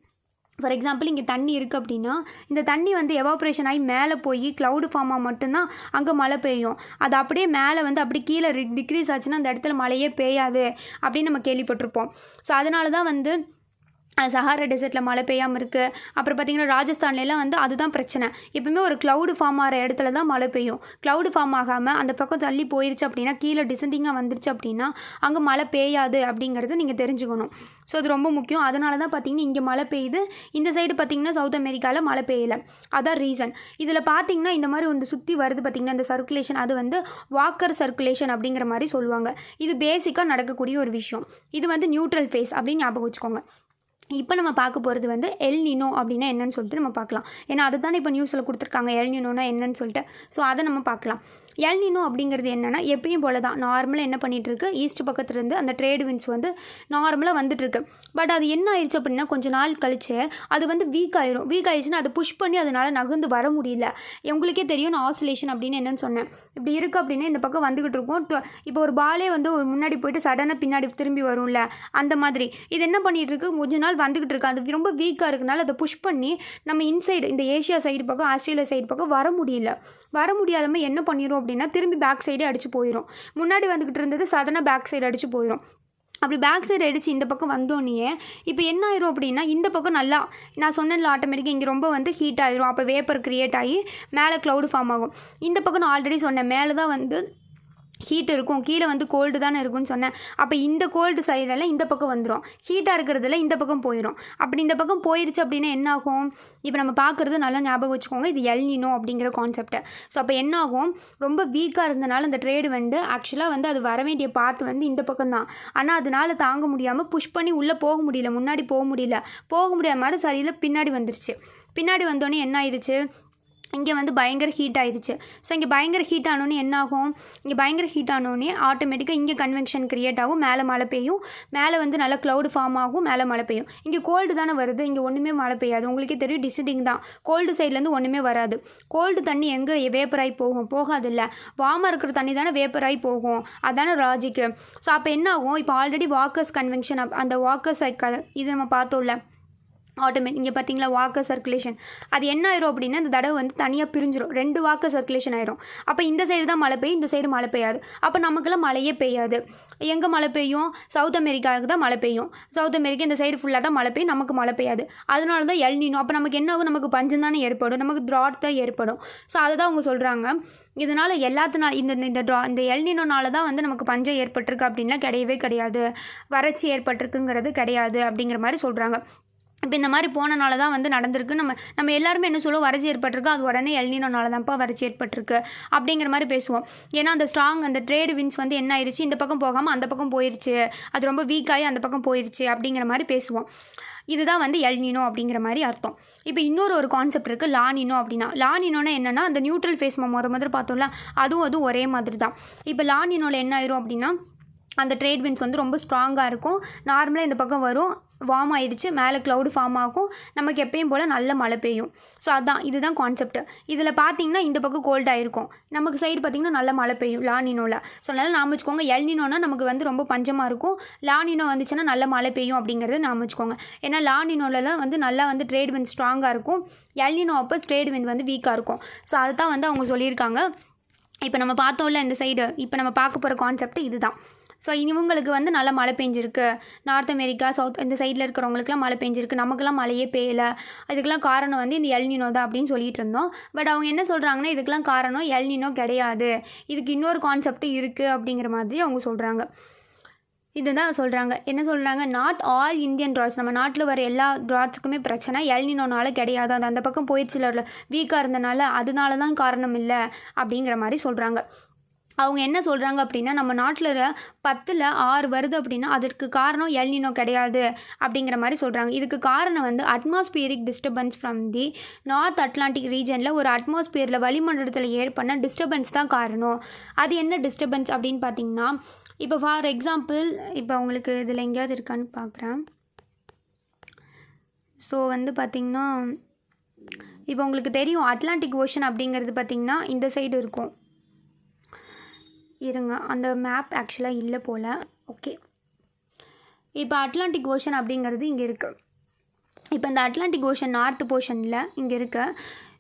ஃபார் எக்ஸாம்பிள் இங்கே தண்ணி இருக்குது அப்படின்னா இந்த தண்ணி வந்து எவாப்ரேஷன் ஆகி மேலே போய் க்ளவுடு ஃபார்மாக மட்டும்தான் அங்கே மழை பெய்யும். அது அப்படியே மேலே வந்து அப்படி கீழே டிக்ரீஸ் ஆச்சுன்னா அந்த இடத்துல மழையே பெய்யாது அப்படின்னு நம்ம கேள்விப்பட்டிருப்போம். ஸோ அதனால தான் வந்து சஹாரா டெசர்ட்டில் மழை பெய்யாமல் இருக்குது. அப்புறம் பார்த்திங்கன்னா ராஜஸ்தான்லாம் வந்து அதுதான் பிரச்சனை. எப்பவுமே ஒரு க்ளவுடு ஃபார்ம் ஆகிற இடத்துல தான் மழை பெய்யும். க்ளவுடு ஃபார்ம் ஆகாமல் அந்த பக்கம் தள்ளி போயிடுச்சு அப்படின்னா கீழே டிசெண்டிங்காக வந்துருச்சு அப்படின்னா அங்கே மழை பெய்யாது அப்படிங்கிறது நீங்கள் தெரிஞ்சுக்கணும். ஸோ அது ரொம்ப முக்கியம். அதனால தான் பார்த்திங்கன்னா இங்கே மழை பெய்யுது, இந்த சைடு பார்த்திங்கன்னா சவுத் அமெரிக்காவில் மழை பெய்யலை. அதான் ரீசன். இதில் பார்த்திங்கன்னா இந்த மாதிரி வந்து சுற்றி வருது பார்த்திங்கன்னா இந்த சர்க்குலேஷன், அது வந்து வாக்கர் சர்க்குலேஷன் அப்படிங்கிற மாதிரி சொல்லுவாங்க. இது பேசிக்காக நடக்கக்கூடிய ஒரு விஷயம். இது வந்து நியூட்ரல் ஃபேஸ் அப்படின்னு ஞாபகம் வச்சுக்கோங்க. இப்போ நம்ம பார்க்க போகிறது வந்து எல் நினோ அப்படின்னா என்னன்னு சொல்லிட்டு நம்ம பார்க்கலாம். ஏன்னா அது தானே இப்போ நியூஸில் கொடுத்துருக்காங்க எல் நினோனா என்னன்னு சொல்லிட்டு. ஸோ அதை நம்ம பார்க்கலாம். எல் நினோ அப்படிங்கிறது என்னென்னா எப்பயும் போல தான் நார்மலாக என்ன பண்ணிகிட்ருக்கு, ஈஸ்ட் பக்கத்துலேருந்து அந்த ட்ரேட் விண்ட்ஸ் வந்து நார்மலாக வந்துட்டுருக்கு. பட் அது என்ன ஆயிடுச்சு அப்படின்னா கொஞ்சம் நாள் கழிச்சு அது வந்து வீக் ஆயிரும். வீக் ஆயிடுச்சுன்னா அதை புஷ் பண்ணி அதனால் நகர்ந்து வர முடியல. உங்களுக்கே தெரியும் நான் ஆசிலேஷன் அப்படின்னு என்னென்னு சொன்னேன். இப்படி இருக்குது அப்படின்னா இந்த பக்கம் வந்துக்கிட்டு இருக்கும். இப்போ ஒரு பாலே வந்து ஒரு முன்னாடி போயிட்டு சடனாக பின்னாடி திரும்பி வரும்ல, அந்த மாதிரி இது என்ன பண்ணிகிட்டு இருக்கு, கொஞ்ச நாள் வந்துக்கிட்டு இருக்கு. அது ரொம்ப வீக்காக இருக்கனால அதை புஷ் பண்ணி நம்ம இன்சைடு இந்த ஏஷியா சைடு பக்கம் ஆஸ்திரேலியா சைடு பக்கம் வர முடியாதமாக என்ன பண்ணிடும் அப்படின்னா திரும்பி பேக் சைடே அடிச்சு போயிடும். முன்னாடி வந்துக்கிட்டு இருந்தது சடனாக பேக் சைடு அடிச்சு போயிடும். அப்படி பேக் சைடு அடித்து இந்த பக்கம் வந்தோடனே இப்போ என்ன ஆயிரும் அப்படின்னா இந்த பக்கம் நல்லா நான் சொன்னேன்ல ஆட்டோமேட்டிக்காக இங்கே ரொம்ப வந்து ஹீட் ஆயிரும். அப்போ வேப்பர் க்ரியேட் ஆகி மேலே க்ளவுடு ஃபார்ம் ஆகும். இந்த பக்கம் நான் ஆல்ரெடி சொன்னேன் மேலே தான் வந்து ஹீட் இருக்கும், கீழே வந்து கோல்டு தானே இருக்குன்னு சொன்னேன். அப்போ இந்த கோல்டு சைடெல்லாம் இந்த பக்கம் வந்துடும், ஹீட்டாக இருக்கிறதுல இந்த பக்கம் போயிடும். அப்படி இந்த பக்கம் போயிடுச்சு அப்படின்னா என்ன ஆகும்? இப்போ நம்ம பார்க்குறது நல்லா ஞாபகம் வச்சுக்கோங்க, இது எல் நினோ அப்படிங்கிற கான்செப்டை. ஸோ அப்போ என்ன ஆகும்? ரொம்ப வீக்காக இருந்தனால அந்த ட்ரேடு வந்து ஆக்சுவலாக வந்து அது வர வேண்டிய பாத்து வந்து இந்த பக்கம் தான். ஆனால் அதனால தாங்க முடியாமல் புஷ் பண்ணி உள்ளே போக முடியல, முன்னாடி போக முடியாத மாதிரி சரியில் பின்னாடி வந்துருச்சு. பின்னாடி வந்தோடனே என்ன ஆயிடுச்சு? இங்கே வந்து பயங்கர ஹீட் ஆயிடுச்சு. ஸோ இங்கே பயங்கர ஹீட் ஆனோடனே என்ன ஆகும்? இங்கே பயங்கர ஹீட் ஆனோடனே ஆட்டோமேட்டிக்காக இங்கே கன்வெக்ஷன் க்ரியேட் ஆகும், மேலே மழை பெய்யும், மேலே வந்து நல்லா க்ளவுடு ஃபார்ம் ஆகும், மேலே மழை பெய்யும். இங்கே கோல்டு தானே வருது, இங்கே ஒன்றுமே மழை பெய்யாது. உங்களுக்கே தெரியும், டிசிடிங் தான். கோல்டு சைட்லேருந்து ஒன்றுமே வராது. கோல்டு தண்ணி எங்கே வேப்பராகி போகாது இல்லை, வார்மாக இருக்கிற தண்ணி தானே வேப்பராகி போகும். அதான லாஜிக்கு. ஸோ அப்போ என்ன ஆகும்? இப்போ ஆல்ரெடி வாக்கர்ஸ் கன்வெக்ஷன், அந்த வாக்கர் சைக்கிள் இது நம்ம பார்த்தோம்ல, இங்கே பார்த்தீங்களா வாக்கர் சர்க்குலேஷன். அது என்ன ஆயிரும் அப்படின்னா இந்த தடவை வந்து தனியாக பிரிஞ்சிடும், 2 வாக்கர் சர்க்குலேஷன் ஆயிரும். அப்போ இந்த சைடு தான் மழை பெய்யும், இந்த சைடு மழை பெய்யாது. அப்போ நமக்கெல்லாம் மழையே பெய்யாது. எங்கே மழை பெய்யும்? சவுத் அமெரிக்காவுக்கு தான் மழை பெய்யும். சவுத் அமெரிக்கா இந்த சைடு ஃபுல்லாக தான் மழை பெய்யும், நமக்கு மழை பெய்யாது. அதனால தான் எல் நினோ. அப்போ நமக்கு என்ன ஆகும்? நமக்கு பஞ்சம் தானே ஏற்படும், நமக்கு ட்ராட் தான் ஏற்படும். ஸோ அதை தான் அவங்க சொல்கிறாங்க. இதனால் எல்லாத்தினால இந்த எல் நினோனால தான் வந்து நமக்கு பஞ்சம் ஏற்பட்டிருக்கு அப்படின்லாம் கிடையவே கிடையாது, வறட்சி ஏற்பட்டிருக்குங்கிறது கிடையாது அப்படிங்கிற மாதிரி சொல்கிறாங்க. இப்போ இந்த மாதிரி போனனால தான் வந்து நடந்திருக்கு. நம்ம எல்லாருமே என்ன சொல்லுவோம்? வறட்சி ஏற்பட்டிருக்கு, அது உடனே எல் நினோனால தான்ப்பா வறட்சி ஏற்பட்டிருக்கு அப்படிங்கிற மாதிரி பேசுவோம். ஏன்னா அந்த ட்ரேடு வின்ஸ் வந்து என்ன ஆயிடுச்சு? இந்த பக்கம் போகாமல் அந்த பக்கம் போயிடுச்சு, அது ரொம்ப வீக்காகி அந்த பக்கம் போயிடுச்சு அப்படிங்கிற மாதிரி பேசுவோம். இதுதான் வந்து எல் நினோ அப்படிங்கிற மாதிரி அர்த்தம். இப்போ இன்னொரு கான்செப்ட் இருக்குது, லா நினோ அப்படின்னா. லா நினோன்னா என்னென்னா, அந்த நியூட்ரல் ஃபேஸ் முதல்ல பார்த்தோம்ல, அதுவும் ஒரே மாதிரி தான். இப்போ லா நினோவில் என்ன ஆயிரும் அப்படின்னா, அந்த ட்ரேட் வின்ஸ் வந்து ரொம்ப ஸ்ட்ராங்காக இருக்கும். நார்மலாக இந்த பக்கம் வரும், வார்ம் ஆயிடுச்சு, மேலே க்ளவுடு ஃபார்ம் ஆகும், நமக்கு எப்பயும் போல் நல்ல மழை பெய்யும். ஸோ இதுதான் கான்செப்ட். இதில் பார்த்தீங்கன்னா இந்த பக்கம் கோல்டாக இருக்கும், நமக்கு சைடு பார்த்திங்கன்னா நல்ல மழை பெய்யும் லா நினோவில். ஸோ அதனால் நாம வச்சுக்கோங்க, எல் நினோனா நமக்கு வந்து ரொம்ப பஞ்சமாக இருக்கும், லா நினோ வந்துச்சுன்னா நல்ல மழை பெய்யும் அப்படிங்கிறது நாம வச்சுக்கோங்க. ஏன்னா லா நினோலலாம் வந்து நல்லா வந்து ட்ரேட் விண்ட் ஸ்ட்ராங்காக இருக்கும், எல் நினோ அப்போ ட்ரேட் விண்ட் வந்து வீக்காக இருக்கும். ஸோ அதை தான் வந்து அவங்க சொல்லியிருக்காங்க. இப்போ நம்ம பார்த்தோம்ல இந்த சைடு, இப்போ நம்ம பார்க்க போகிற கான்செப்ட் இதுதான். ஸோ இவங்களுக்கு வந்து நல்லா மழை பெஞ்சிருக்கு, நார்த் அமெரிக்கா சவுத் இந்த சைடில் இருக்கிறவங்களுக்குலாம் மழை பெஞ்சிருக்கு, நமக்குலாம் மழையே பெய்யலை. இதுக்கெல்லாம் காரணம் வந்து இந்த எல் நினோ தான் அப்படின்னு சொல்லிட்டு இருந்தோம். பட் அவங்க என்ன சொல்கிறாங்கன்னா, இதுக்கெல்லாம் காரணம் எல் நினோ கிடையாது, இதுக்கு இன்னொரு கான்செப்ட் இருக்குது அப்படிங்கிற மாதிரி அவங்க சொல்கிறாங்க. இதுதான் சொல்கிறாங்க. என்ன சொல்கிறாங்க? நாட் ஆல் இந்தியன் ட்ராட்ஸ், நம்ம நாட்டில் வர எல்லா ட்ராட்ஸுக்குமே பிரச்சனை எல் நினோனால கிடையாது, அது அந்த பக்கம் போயிடுச்சுல வீக்காக இருந்தனால, அதனால தான் காரணம் இல்லை அப்படிங்கிற மாதிரி சொல்கிறாங்க. அவங்க என்ன சொல்கிறாங்க அப்படின்னா, நம்ம நாட்டில் 10ல் 6 வருது அப்படின்னா அதற்கு காரணம் எல் நினோ கிடையாது அப்படிங்கிற மாதிரி சொல்கிறாங்க. இதுக்கு காரணம் வந்து atmospheric disturbance from the north Atlantic ரீஜனில் ஒரு அட்மாஸ்பியரில் வளிமண்டலத்தில் ஏற்பட்ட டிஸ்டர்பன்ஸ் தான் காரணம். அது என்ன டிஸ்டர்பன்ஸ் அப்படின்னு பார்த்தீங்கன்னா, இப்போ ஃபார் எக்ஸாம்பிள், இப்போ உங்களுக்கு இதில் எங்கேயாவது இருக்கான்னு பார்க்குறேன். ஸோ வந்து பார்த்திங்கன்னா, இப்போ உங்களுக்கு தெரியும் அட்லாண்டிக் ஓஷன் அப்படிங்கிறது பார்த்திங்கன்னா இந்த சைடு இருக்கும். இருங்க, அந்த மேப் ஆக்சுவலாக இல்லை போல். ஓகே, இப்போ அட்லாண்டிக் ஓஷன் அப்படிங்கிறது இங்கே இருக்குது. இப்போ இந்த அட்லாண்டிக் ஓஷன் நார்த் போர்ஷனில் இங்கே இருக்கு.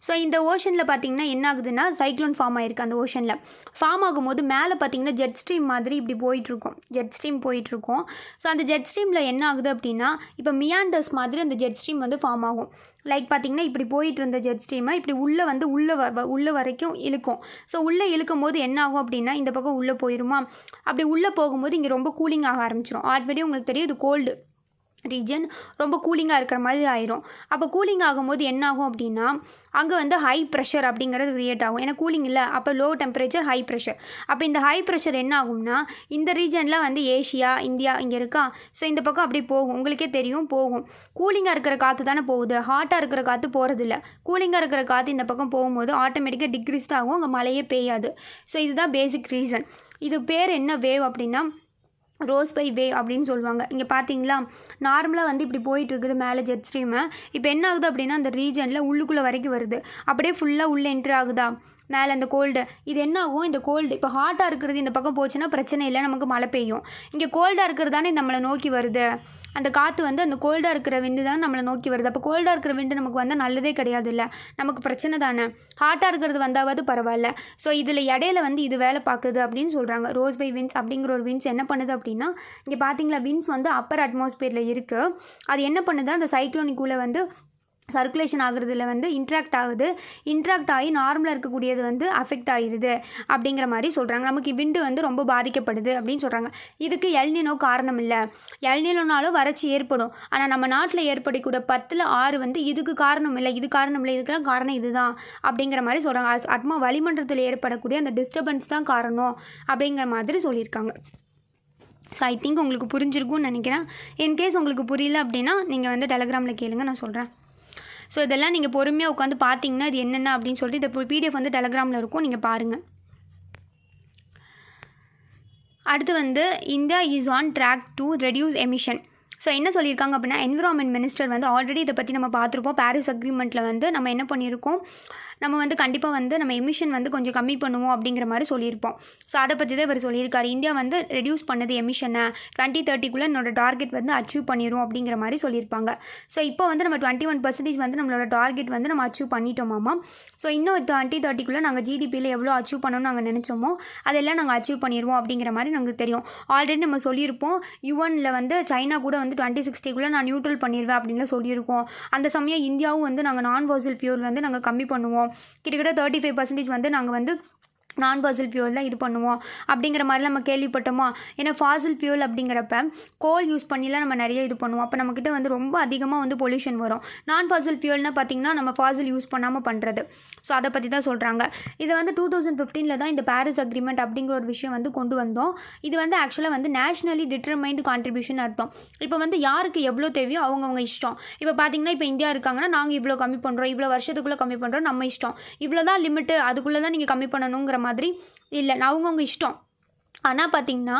ஸோ இந்த ஓஷனில் பார்த்திங்கன்னா என்ன ஆகுதுன்னா, சைக்ளோன் ஃபார்ம் ஆகிருக்கு. அந்த ஓஷனில் ஃபார்ம் ஆகும்போது மேலே பார்த்திங்கன்னா ஜெட் ஸ்ட்ரீம் மாதிரி இப்படி போயிட்டுருக்கும். ஸோ அந்த ஜெட் ஸ்ட்ரீமில் என்ன ஆகுது அப்படின்னா, இப்போ மியாண்டர்ஸ் மாதிரி அந்த ஜெட் ஸ்ட்ரீம் வந்து ஃபார்ம் ஆகும். லைக் பார்த்திங்கன்னா இப்படி போயிட்டு இருந்த ஜெட் ஸ்ட்ரீமை இப்படி உள்ளே வரைக்கும் இழுக்கும். ஸோ உள்ளே இழுக்கும் போது என்ன ஆகும் அப்படின்னா, இந்த பக்கம் உள்ளே போயிடுமா. அப்படி உள்ளே போகும்போது இங்கே ரொம்ப கூலிங் ஆக ஆரம்பிச்சிடும். ஆல்ரெடி உங்களுக்கு தெரியும், இது கோல்டு ரீஜன், ரொம்ப கூலிங்காக இருக்கிற மாதிரி ஆயிரும். அப்போ கூலிங் ஆகும்போது என்ன ஆகும் அப்படின்னா, அங்கே வந்து ஹை ப்ரெஷர் அப்படிங்கிறது க்ரியேட் ஆகும். ஏன்னா கூலிங் இல்லை, அப்போ லோ டெம்பரேச்சர் ஹை ப்ரெஷர். அப்போ இந்த ஹை ப்ரெஷர் என்ன ஆகும்னா, இந்த ரீஜனில் வந்து ஏஷியா இந்தியா இங்கே இருக்கா. ஸோ இந்த பக்கம் அப்படி போகும், உங்களுக்கே தெரியும் போகும். கூலிங்காக இருக்கிற காற்று தானே போகுது, ஹாட்டாக இருக்கிற காற்று போகிறதில்ல. கூலிங்காக இருக்கிற காற்று இந்த பக்கம் போகும்போது ஆட்டோமேட்டிக்காக டிக்ரீஸ் தான் ஆகும், அங்கே மழையே பெய்யாது. ஸோ இதுதான் பேசிக் ரீசன். இது பேர் என்ன வேவ் அப்படின்னா, ரோஸ் பை வேவ் அப்படின்னு சொல்லுவாங்க. இங்கே பார்த்தீங்களா, நார்மலாக வந்து இப்படி போயிட்டு இருக்குது மேலே ஜெட் ஸ்ட்ரீமு. இப்போ என்ன ஆகுது அப்படின்னா, அந்த ரீஜனில் உள்ளுக்குள்ளே வரைக்கும் வருது, அப்படியே ஃபுல்லாக உள்ளே என்ட்ரு ஆகுதா மேலே அந்த கோல்டு. இது என்ன ஆகும், இந்த கோல்டு இப்போ ஹாட்டாக இருக்கிறது இந்த பக்கம் போச்சுன்னா பிரச்சனை இல்லை, நமக்கு மழை பெய்யும். இங்கே கோல்டாக இருக்கிறது தானே நம்மளை நோக்கி வருது, அந்த காற்று வந்து அந்த கோல்டாக இருக்கிற விண்டு தான் நம்மளை நோக்கி வருது. அப்போ கோல்டாக இருக்கிற விண்டு நமக்கு வந்தால் நல்லதே கிடையாது இல்லை, நமக்கு பிரச்சனை தானே. ஹாட்டாக இருக்கிறது வந்தாவது பரவாயில்ல. ஸோ இதில் இடையில வந்து இது வேலை பார்க்குது அப்படின்னு சொல்கிறாங்க. ரோஸ் பை வின்ஸ் அப்படிங்கிற ஒரு வின்ஸ் என்ன பண்ணுது அப்படின்னா, இங்கே பார்த்தீங்களா வின்ஸ் வந்து அப்பர் அட்மாஸ்பியரில் இருக்குது. அது என்ன பண்ணுதுன்னா, அந்த சைக்ளோனிக்குள்ளே வந்து சர்க்குலேஷன் ஆகுறதுல வந்து இன்ட்ராக்ட் ஆகி நார்மலாக இருக்கக்கூடியது வந்து அஃபெக்ட் ஆகிடுது அப்படிங்கிற மாதிரி சொல்கிறாங்க. நமக்கு விண்டு வந்து ரொம்ப பாதிக்கப்படுது அப்படின்னு சொல்கிறாங்க. இதுக்கு எல்னினோ காரணம் இல்லை. எல்னினோனாலும் வறட்சி ஏற்படும். ஆனால் நம்ம நாட்டில் ஏற்படக்கூடிய 10ல் 6 வந்து இதுக்கு காரணம் இல்லை, இதுக்கெல்லாம் காரணம் இதுதான் அப்படிங்கிற மாதிரி சொல்கிறாங்க. வளிமண்டலத்தில் ஏற்படக்கூடிய அந்த டிஸ்டர்பன்ஸ் தான் காரணம் அப்படிங்கிற மாதிரி சொல்லியிருக்காங்க. ஸோ ஐ திங்க் உங்களுக்கு புரிஞ்சிருக்கும்னு நினைக்கிறேன். இன்கேஸ் உங்களுக்கு புரியல அப்படின்னா நீங்கள் வந்து டெலகிராமில் கேளுங்க, நான் சொல்கிறேன். ஸோ இதெல்லாம் நீங்கள் பொறுமையாக உட்காந்து பார்த்தீங்கன்னா இது என்னென்ன அப்படின்னு சொல்லிட்டு இந்த பிடிஎஃப் வந்து டெலகிராமில் இருக்கும், நீங்கள் பாருங்கள். அடுத்து வந்து India is on track to reduce emission. So என்ன சொல்லியிருக்காங்க அப்படின்னா, என்விரான்மெண்ட் மினிஸ்டர் வந்து ஆல்ரெடி இதை பற்றி நம்ம பார்த்துருப்போம். பாரிஸ் அக்ரிமெண்ட்டில் வந்து நம்ம என்ன பண்ணியிருக்கோம், நம்ம வந்து கண்டிப்பாக வந்து நம்ம எமிஷன் வந்து கொஞ்சம் கம்மி பண்ணுவோம் அப்படிங்கிற மாதிரி சொல்லியிருப்போம். ஸோ அதை பற்றி தான் இவர் சொல்லியிருக்காரு. இந்தியா வந்து ரெடியூஸ் பண்ணது எமிஷனை 2030 என்னோட டார்கெட் வந்து அச்சீவ் பண்ணிடும் அப்படிங்கிற மாதிரி சொல்லியிருப்பாங்க. ஸோ இப்போ வந்து நம்ம 21% வந்து நம்மளோட டார்கெட் வந்து நம்ம அச்சீவ் பண்ணிட்டோமாமா. ஸோ இன்னும் 2030 நாங்கள் ஜிடிபியில் எவ்வளோ அச்சீவ் பண்ணணும்னு நாங்கள் நினச்சோமோ அதெல்லாம் நாங்கள் அச்சீவ் பண்ணிடுவோம் அப்படிங்கிற மாதிரி நமக்கு தெரியும். ஆல்ரெடி நம்ம சொல்லியிருப்போம், யுஎனில் வந்து சைனா கூட வந்து 2060 நான் நியூட்ரல் பண்ணிடுவேன் அப்படின்னு சொல்லியிருக்கோம். அந்த சமயம் இந்தியாவும் வந்து நாங்கள் நான் ஃபாசில் ஃபியூல் வந்து நாங்கள் கம்மி பண்ணுவோம், கிட்டத்தட்ட 35% வந்து நாங்கள் வந்து நான் ஃபாசில் ஃபியூல் தான் இது பண்ணுவோம் அப்படிங்கிற மாதிரிலாம் நம்ம கேள்விப்பட்டோமா. ஏன்னா ஃபாசில் ஃபியூல் அப்படிங்கிறப்ப கோல் யூஸ் பண்ணிலாம் நம்ம நிறைய இது பண்ணுவோம். அப்போ நம்மக்கிட்ட வந்து ரொம்ப அதிகமாக வந்து பொல்யூஷன் வரும். நான் ஃபாசில் ஃபியூல்னால் பார்த்திங்கன்னா நம்ம ஃபாசில் யூஸ் பண்ணாமல் பண்ணுறது. ஸோ அதை பற்றி தான் சொல்கிறாங்க. இது வந்து 2015 தான் இந்த பாரிஸ் அக்ரிமெண்ட் அப்படிங்கிற ஒரு விஷயம் வந்து கொண்டு வந்தோம். இது வந்து ஆக்சுவலாக வந்து நேஷ்னலி டிட்டர்மைன்டு கான்ட்ரிபியூஷன் அர்த்தம். இப்போ வந்து யாருக்கு எவ்வளோ தேவையோ அவங்கவுங்க இஷ்டம். இப்போ பார்த்திங்கன்னா இப்போ இந்தியா இருக்காங்கன்னா நாங்கள் இவ்வளோ கம்மி பண்ணுறோம், இவ்வளோ வருஷத்துக்குள்ளே கம்மி பண்ணுறோம், நம்ம இஷ்டம். இவ்வளோ தான் லிமிட்டு, அதுக்குள்ளே தான் நீங்கள் கம்மி பண்ணணுங்கிற மாதிரி இல்லை, அவங்கவுங்க இஷ்டம். ஆனால் பார்த்திங்கன்னா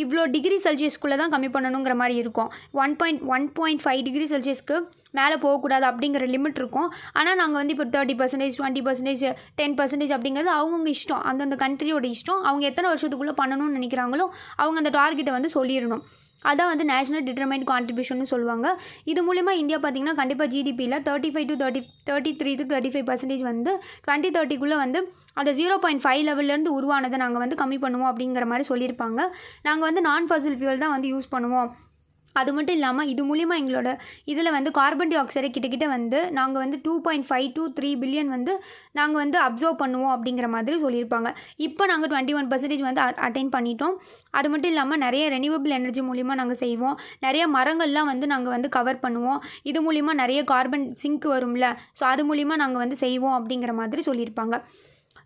இவ்வளோ டிகிரி செல்சியஸ்க்குள்ளே தான் கம்மி பண்ணணுங்கிற மாதிரி இருக்கும். 1.5 டிகிரி செல்சியஸ்க்கு மேலே போகக்கூடாது அப்படிங்கிற லிமிட் இருக்கும். ஆனால் நாங்கள் வந்து இப்போ 30%, 20%, 10% அப்படிங்கிறது அவங்கவுங்க இஷ்டம், அந்தந்த கண்ட்ரியோட இஷ்டம். அவங்க எத்தனை வருஷத்துக்குள்ளே பண்ணணும்னு நினைக்கிறாங்களோ அவங்க அந்த டார்கெட்டை வந்து சொல்லிடணும். அதான் வந்து நேஷனல் டிட்டர்மைன்ட் கான்ட்ரிபியூஷன் சொல்லுவாங்க. இது மூலிமா இந்தியா பார்த்திங்கன்னா கண்டிப்பாக ஜிடிபியில் 33% வந்து 2030 வந்து அந்த 0.5 லெவல்லேருந்து உருவானதை நாங்கள் வந்து கம்மி பண்ணுவோம் அப்படிங்கிற மாதிரி சொல்லியிருப்பாங்க. நாங்கள் வந்து நான் ஃபாசில் ஃபியூல் தான் வந்து யூஸ் பண்ணுவோம். அது மட்டும் இல்லாமல் இது மூலிமா எங்களோட இதில் வந்து கார்பன் டை ஆக்சைடை கிட்டக்கிட்ட வந்து நாங்கள் வந்து 2.5 to 3 பில்லியன் வந்து நாங்கள் வந்து அப்சர்வ் பண்ணுவோம் அப்படிங்கிற மாதிரி சொல்லியிருப்பாங்க. இப்போ நாங்கள் 21% வந்து அட்டைன் பண்ணிட்டோம். அது மட்டும் இல்லாமல் நிறைய ரெனியூவபிள் எனர்ஜி மூலிமா நாங்கள் செய்வோம். நிறைய மரங்கள்லாம் வந்து நாங்கள் வந்து கவர் பண்ணுவோம். இது மூலிமா நிறைய கார்பன் சிங்க் வரும்ல, ஸோ அது மூலிமா நாங்கள் வந்து செய்வோம் அப்படிங்கிற மாதிரி சொல்லியிருப்பாங்க.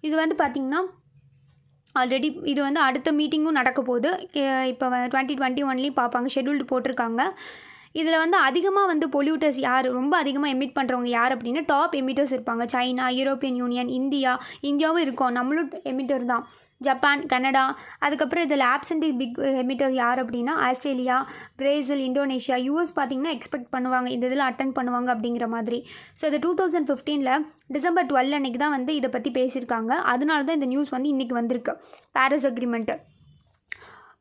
இது வந்து பார்த்திங்கன்னா ஆல்ரெடி இது வந்து அடுத்த மீட்டிங்கும் நடக்க போகுது. இப்போ 2021 பார்ப்பாங்க, ஷெட்யூல்டு போட்டிருக்காங்க. இதில் வந்து அதிகமாக வந்து பொல்யூட்டர்ஸ் யார், ரொம்ப அதிகமாக எமிட் பண்ணுறவங்க யார் அப்படின்னா டாப் எமிட்டர்ஸ் இருப்பாங்க. சைனா, யூரோப்பியன் யூனியன், இந்தியாவும் இருக்கும், நம்மளும் எமிட்டர் தான். ஜப்பான், கனடா, அதுக்கப்புறம் இதில் ஆப்சண்டி பிக் எமிட்டர் யார் அப்படின்னா ஆஸ்திரேலியா, பிரேசில், இந்தோனேஷியா, யூஎஸ் பார்த்திங்கன்னா எக்ஸ்பெக்ட் பண்ணுவாங்க இந்த இதில் அட்டன் பண்ணுவாங்க அப்படிங்கிற மாதிரி. ஸோ இது 2015 டிசம்பர் 12 அன்றைக்கி தான் வந்து இதை பற்றி பேசியிருக்காங்க. அதனால தான் இந்த நியூஸ் வந்து இன்றைக்கி வந்திருக்கு. பாரிஸ் அக்ரிமெண்ட்டு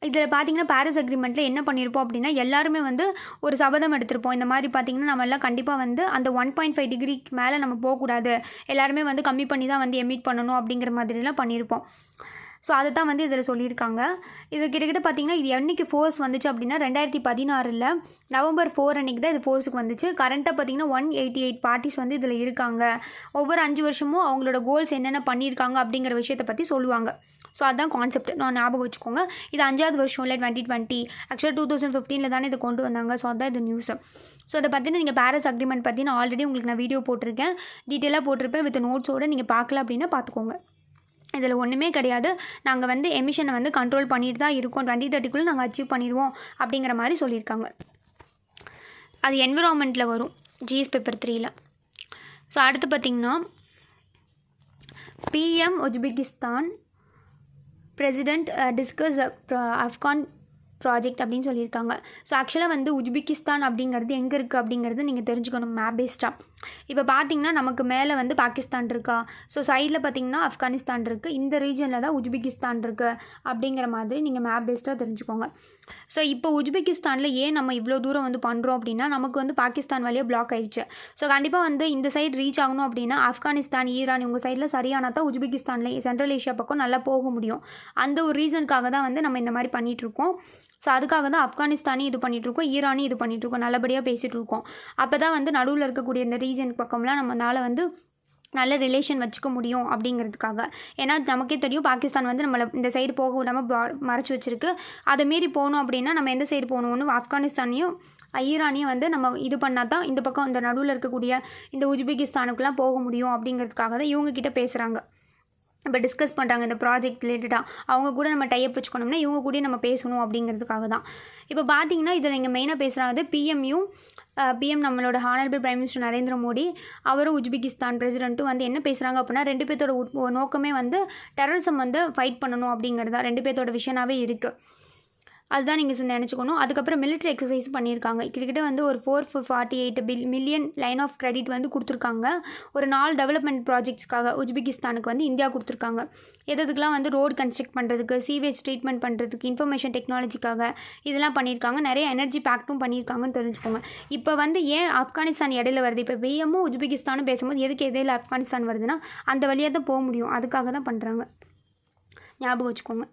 இதில் பார்த்திங்கன்னா பாரிஸ் அக்ரிமெண்ட்டில் என்ன பண்ணியிருப்போம் அப்படின்னா எல்லாருமே வந்து ஒரு சபதம் எடுத்திருப்போம். இந்த மாதிரி பார்த்திங்கன்னா நம்ம எல்லாம் கண்டிப்பாக வந்து அந்த 1.5 டிகிரிக்கு மேலே நம்ம போகக்கூடாது, எல்லாருமே வந்து கம்மி பண்ணி தான் வந்து எமிட் பண்ணணும் அப்படிங்கிற மாதிரிலாம் பண்ணியிருப்போம். ஸோ அதை தான் வந்து இதில் சொல்லியிருக்காங்க. இது கிட்டத்தட்ட பார்த்திங்கன்னா இது என்றைக்கு ஃபோர்ஸ் வந்துச்சு அப்படின்னா 2016 நவம்பர் 4 அன்றைக்கி தான் இது ஃபோர்ஸுக்கு வந்துச்சு. கரண்ட்டாக பார்த்திங்கன்னா 188 பார்ட்டிஸ் வந்து இதில் இருக்காங்க. ஒவ்வொரு 5 வருஷமும் அவங்களோட கோல்ஸ் என்னென்ன பண்ணியிருக்காங்க அப்படிங்கிற விஷயத்தை பற்றி சொல்லுவாங்க. ஸோ அதுதான் கான்செப்ட், நான் ஞாபகம் வச்சுக்கோங்க. இது 5வது வருஷம் இல்லை 2020, ஆக்சுவலாக 2015 தானே இதை கொண்டு வந்தாங்க. ஸோ அதுதான் இது நியூஸு. ஸோ அதை பற்றின நீங்கள் பாரிஸ் அக்ரிமெண்ட் பற்றி நான் ஆல்ரெடி உங்களுக்கு நான் வீடியோ போட்டிருக்கேன், டீட்டெயிலாக போட்டிருப்பேன் வித் நோட்ஸோடு. நீங்கள் பார்க்கல அப்படின்னா பார்த்துக்கோங்க. இதில் ஒன்றுமே கிடையாது, நாங்கள் வந்து எமிஷனை வந்து கண்ட்ரோல் பண்ணிட்டு தான் இருக்கோம், 2030 நாங்கள் அச்சீவ் பண்ணிடுவோம் அப்படிங்கிற மாதிரி சொல்லியிருக்காங்க. அது என்விரான்மெண்ட்டில் வரும், ஜிஎஸ் பேப்பர் 3ல். ஸோ அடுத்து பார்த்திங்கன்னா PM Uzbekistan president discuss Afghan project அப்படின்னு சொல்லியிருக்காங்க. ஸோ ஆக்சுவலாக வந்து உஜ்பெகிஸ்தான் அப்படிங்கிறது எங்கே இருக்குது அப்படிங்கிறது நீங்கள் தெரிஞ்சுக்கணும் மேப் பேஸ்டாக. இப்போ பார்த்திங்கன்னா நமக்கு மேலே வந்து பாகிஸ்தான் இருக்கா, ஸோ சைடில் பார்த்திங்கன்னா ஆப்கானிஸ்தான் இருக்குது, இந்த ரீஜனில் தான் உஜ்பெகிஸ்தான் இருக்குது அப்படிங்கிற மாதிரி நீங்கள் மேப் பேஸ்டாக தெரிஞ்சுக்கோங்க. ஸோ இப்போ உஜ்பெகிஸ்தானில் ஏன் நம்ம இவ்வளோ தூரம் வந்து பண்ணுறோம் அப்படின்னா நமக்கு வந்து பாகிஸ்தான் வழியாக பிளாக் ஆயிடுச்சு. ஸோ கண்டிப்பாக வந்து இந்த சைடு ரீச் ஆகணும் அப்படின்னா ஆப்கானிஸ்தான், ஈரான் இவங்க சைடில் சரியானா தான் உஜ்பெகிஸ்தானில் சென்ட்ரல் ஏஷியா பக்கம் நல்லா போக முடியும். அந்த ஒரு ரீசனுக்காக தான் வந்து நம்ம இந்த மாதிரி பண்ணிகிட்ருக்கோம். ஸோ அதுக்காக தான் ஆப்கானிஸ்தானையும் இது பண்ணிகிட்ருக்கோம், ஈரானையும் இது பண்ணிகிட்ருக்கோம், நல்லபடியாக பேசிகிட்டு இருக்கோம். அப்போ தான் வந்து நடுவில் இருக்கக்கூடிய இந்த ரீஜன் பக்கம்லாம் நம்மளால் வந்து நல்ல ரிலேஷன் வச்சுக்க முடியும் அப்படிங்கிறதுக்காக. ஏன்னா நமக்கே தெரியும் பாகிஸ்தான் வந்து நம்மளை இந்த சைடு போக விடாமல் மறைச்சி வச்சுருக்கு. அதை மீறி போகணும் அப்படின்னா நம்ம எந்த சைடு போகணும்னு ஆப்கானிஸ்தானையும் ஈரானையும் வந்து நம்ம இது பண்ணால் தான் இந்த பக்கம் இந்த நடுவில் இருக்கக்கூடிய இந்த உஜ்பெகிஸ்தானுக்குலாம் போக முடியும் அப்படிங்கிறதுக்காக தான் இவங்கக்கிட்ட பேசுகிறாங்க. இப்போ டிஸ்கஸ் பண்ணுறாங்க இந்த ப்ராஜெக்ட் ரிலேட்டடாக. அவங்க கூட நம்ம டைப் வச்சுக்கணும்னா இவங்க கூட நம்ம பேசணும் அப்படிங்கிறதுக்காக தான். இப்போ பார்த்தீங்கன்னா இதில் இங்கே மெயினாக பேசுகிறாங்க பிஎம் நம்மளோட honourable prime minister Narendra Modi, அவரும் உஜ்பெகிஸ்தான் பிரசிடென்ட்டும் வந்து என்ன பேசுகிறாங்க அப்படின்னா, 2 பேர்த்தோட நோக்கமே வந்து டெரரிசம் வந்து ஃபைட் பண்ணணும் அப்படிங்கிறதா 2 பேர்த்தோட விஷனாகவே இருக்குது. அதுதான் நீங்கள் நினச்சிக்கணும். அதுக்கப்புறம் மிலிட்ரி எக்ஸசைஸ் பண்ணியிருக்காங்க. கிட்டத்தட்ட வந்து ஒரு 448 மில்லியன் லைன் ஆஃப் கிரெடிட் வந்து கொடுத்துருக்காங்க. ஒரு 4 டெவலப்மெண்ட் ப்ராஜெக்ட்ஸ்க்காக உஜ்பெகிஸ்தானுக்கு வந்து இந்தியா கொடுத்துருக்காங்க. எதுக்கெலாம் வந்து ரோடு கன்ஸ்ட்ரக்ட் பண்ணுறதுக்கு, சீவேஜ் ட்ரீட்மெண்ட் பண்ணுறதுக்கு, இன்ஃபர்மேஷன் டெக்னாலஜிக்காக இதெல்லாம் பண்ணியிருக்காங்க. நிறைய எனர்ஜி பேக்ட்டும் பண்ணியிருக்காங்கன்னு தெரிஞ்சுக்கோங்க. இப்போ வந்து ஏன் ஆப்கானிஸ்தான் இடையில வருது, இப்போ பிஎம்மும் உஜ்பெகிஸ்தானும் பேசும்போது எதுக்கு இடையில ஆப்கானிஸ்தான் வருதுன்னா அந்த வழியாக தான் போக முடியும், அதுக்காக தான் பண்ணுறாங்க, ஞாபகம் வச்சுக்கோங்க.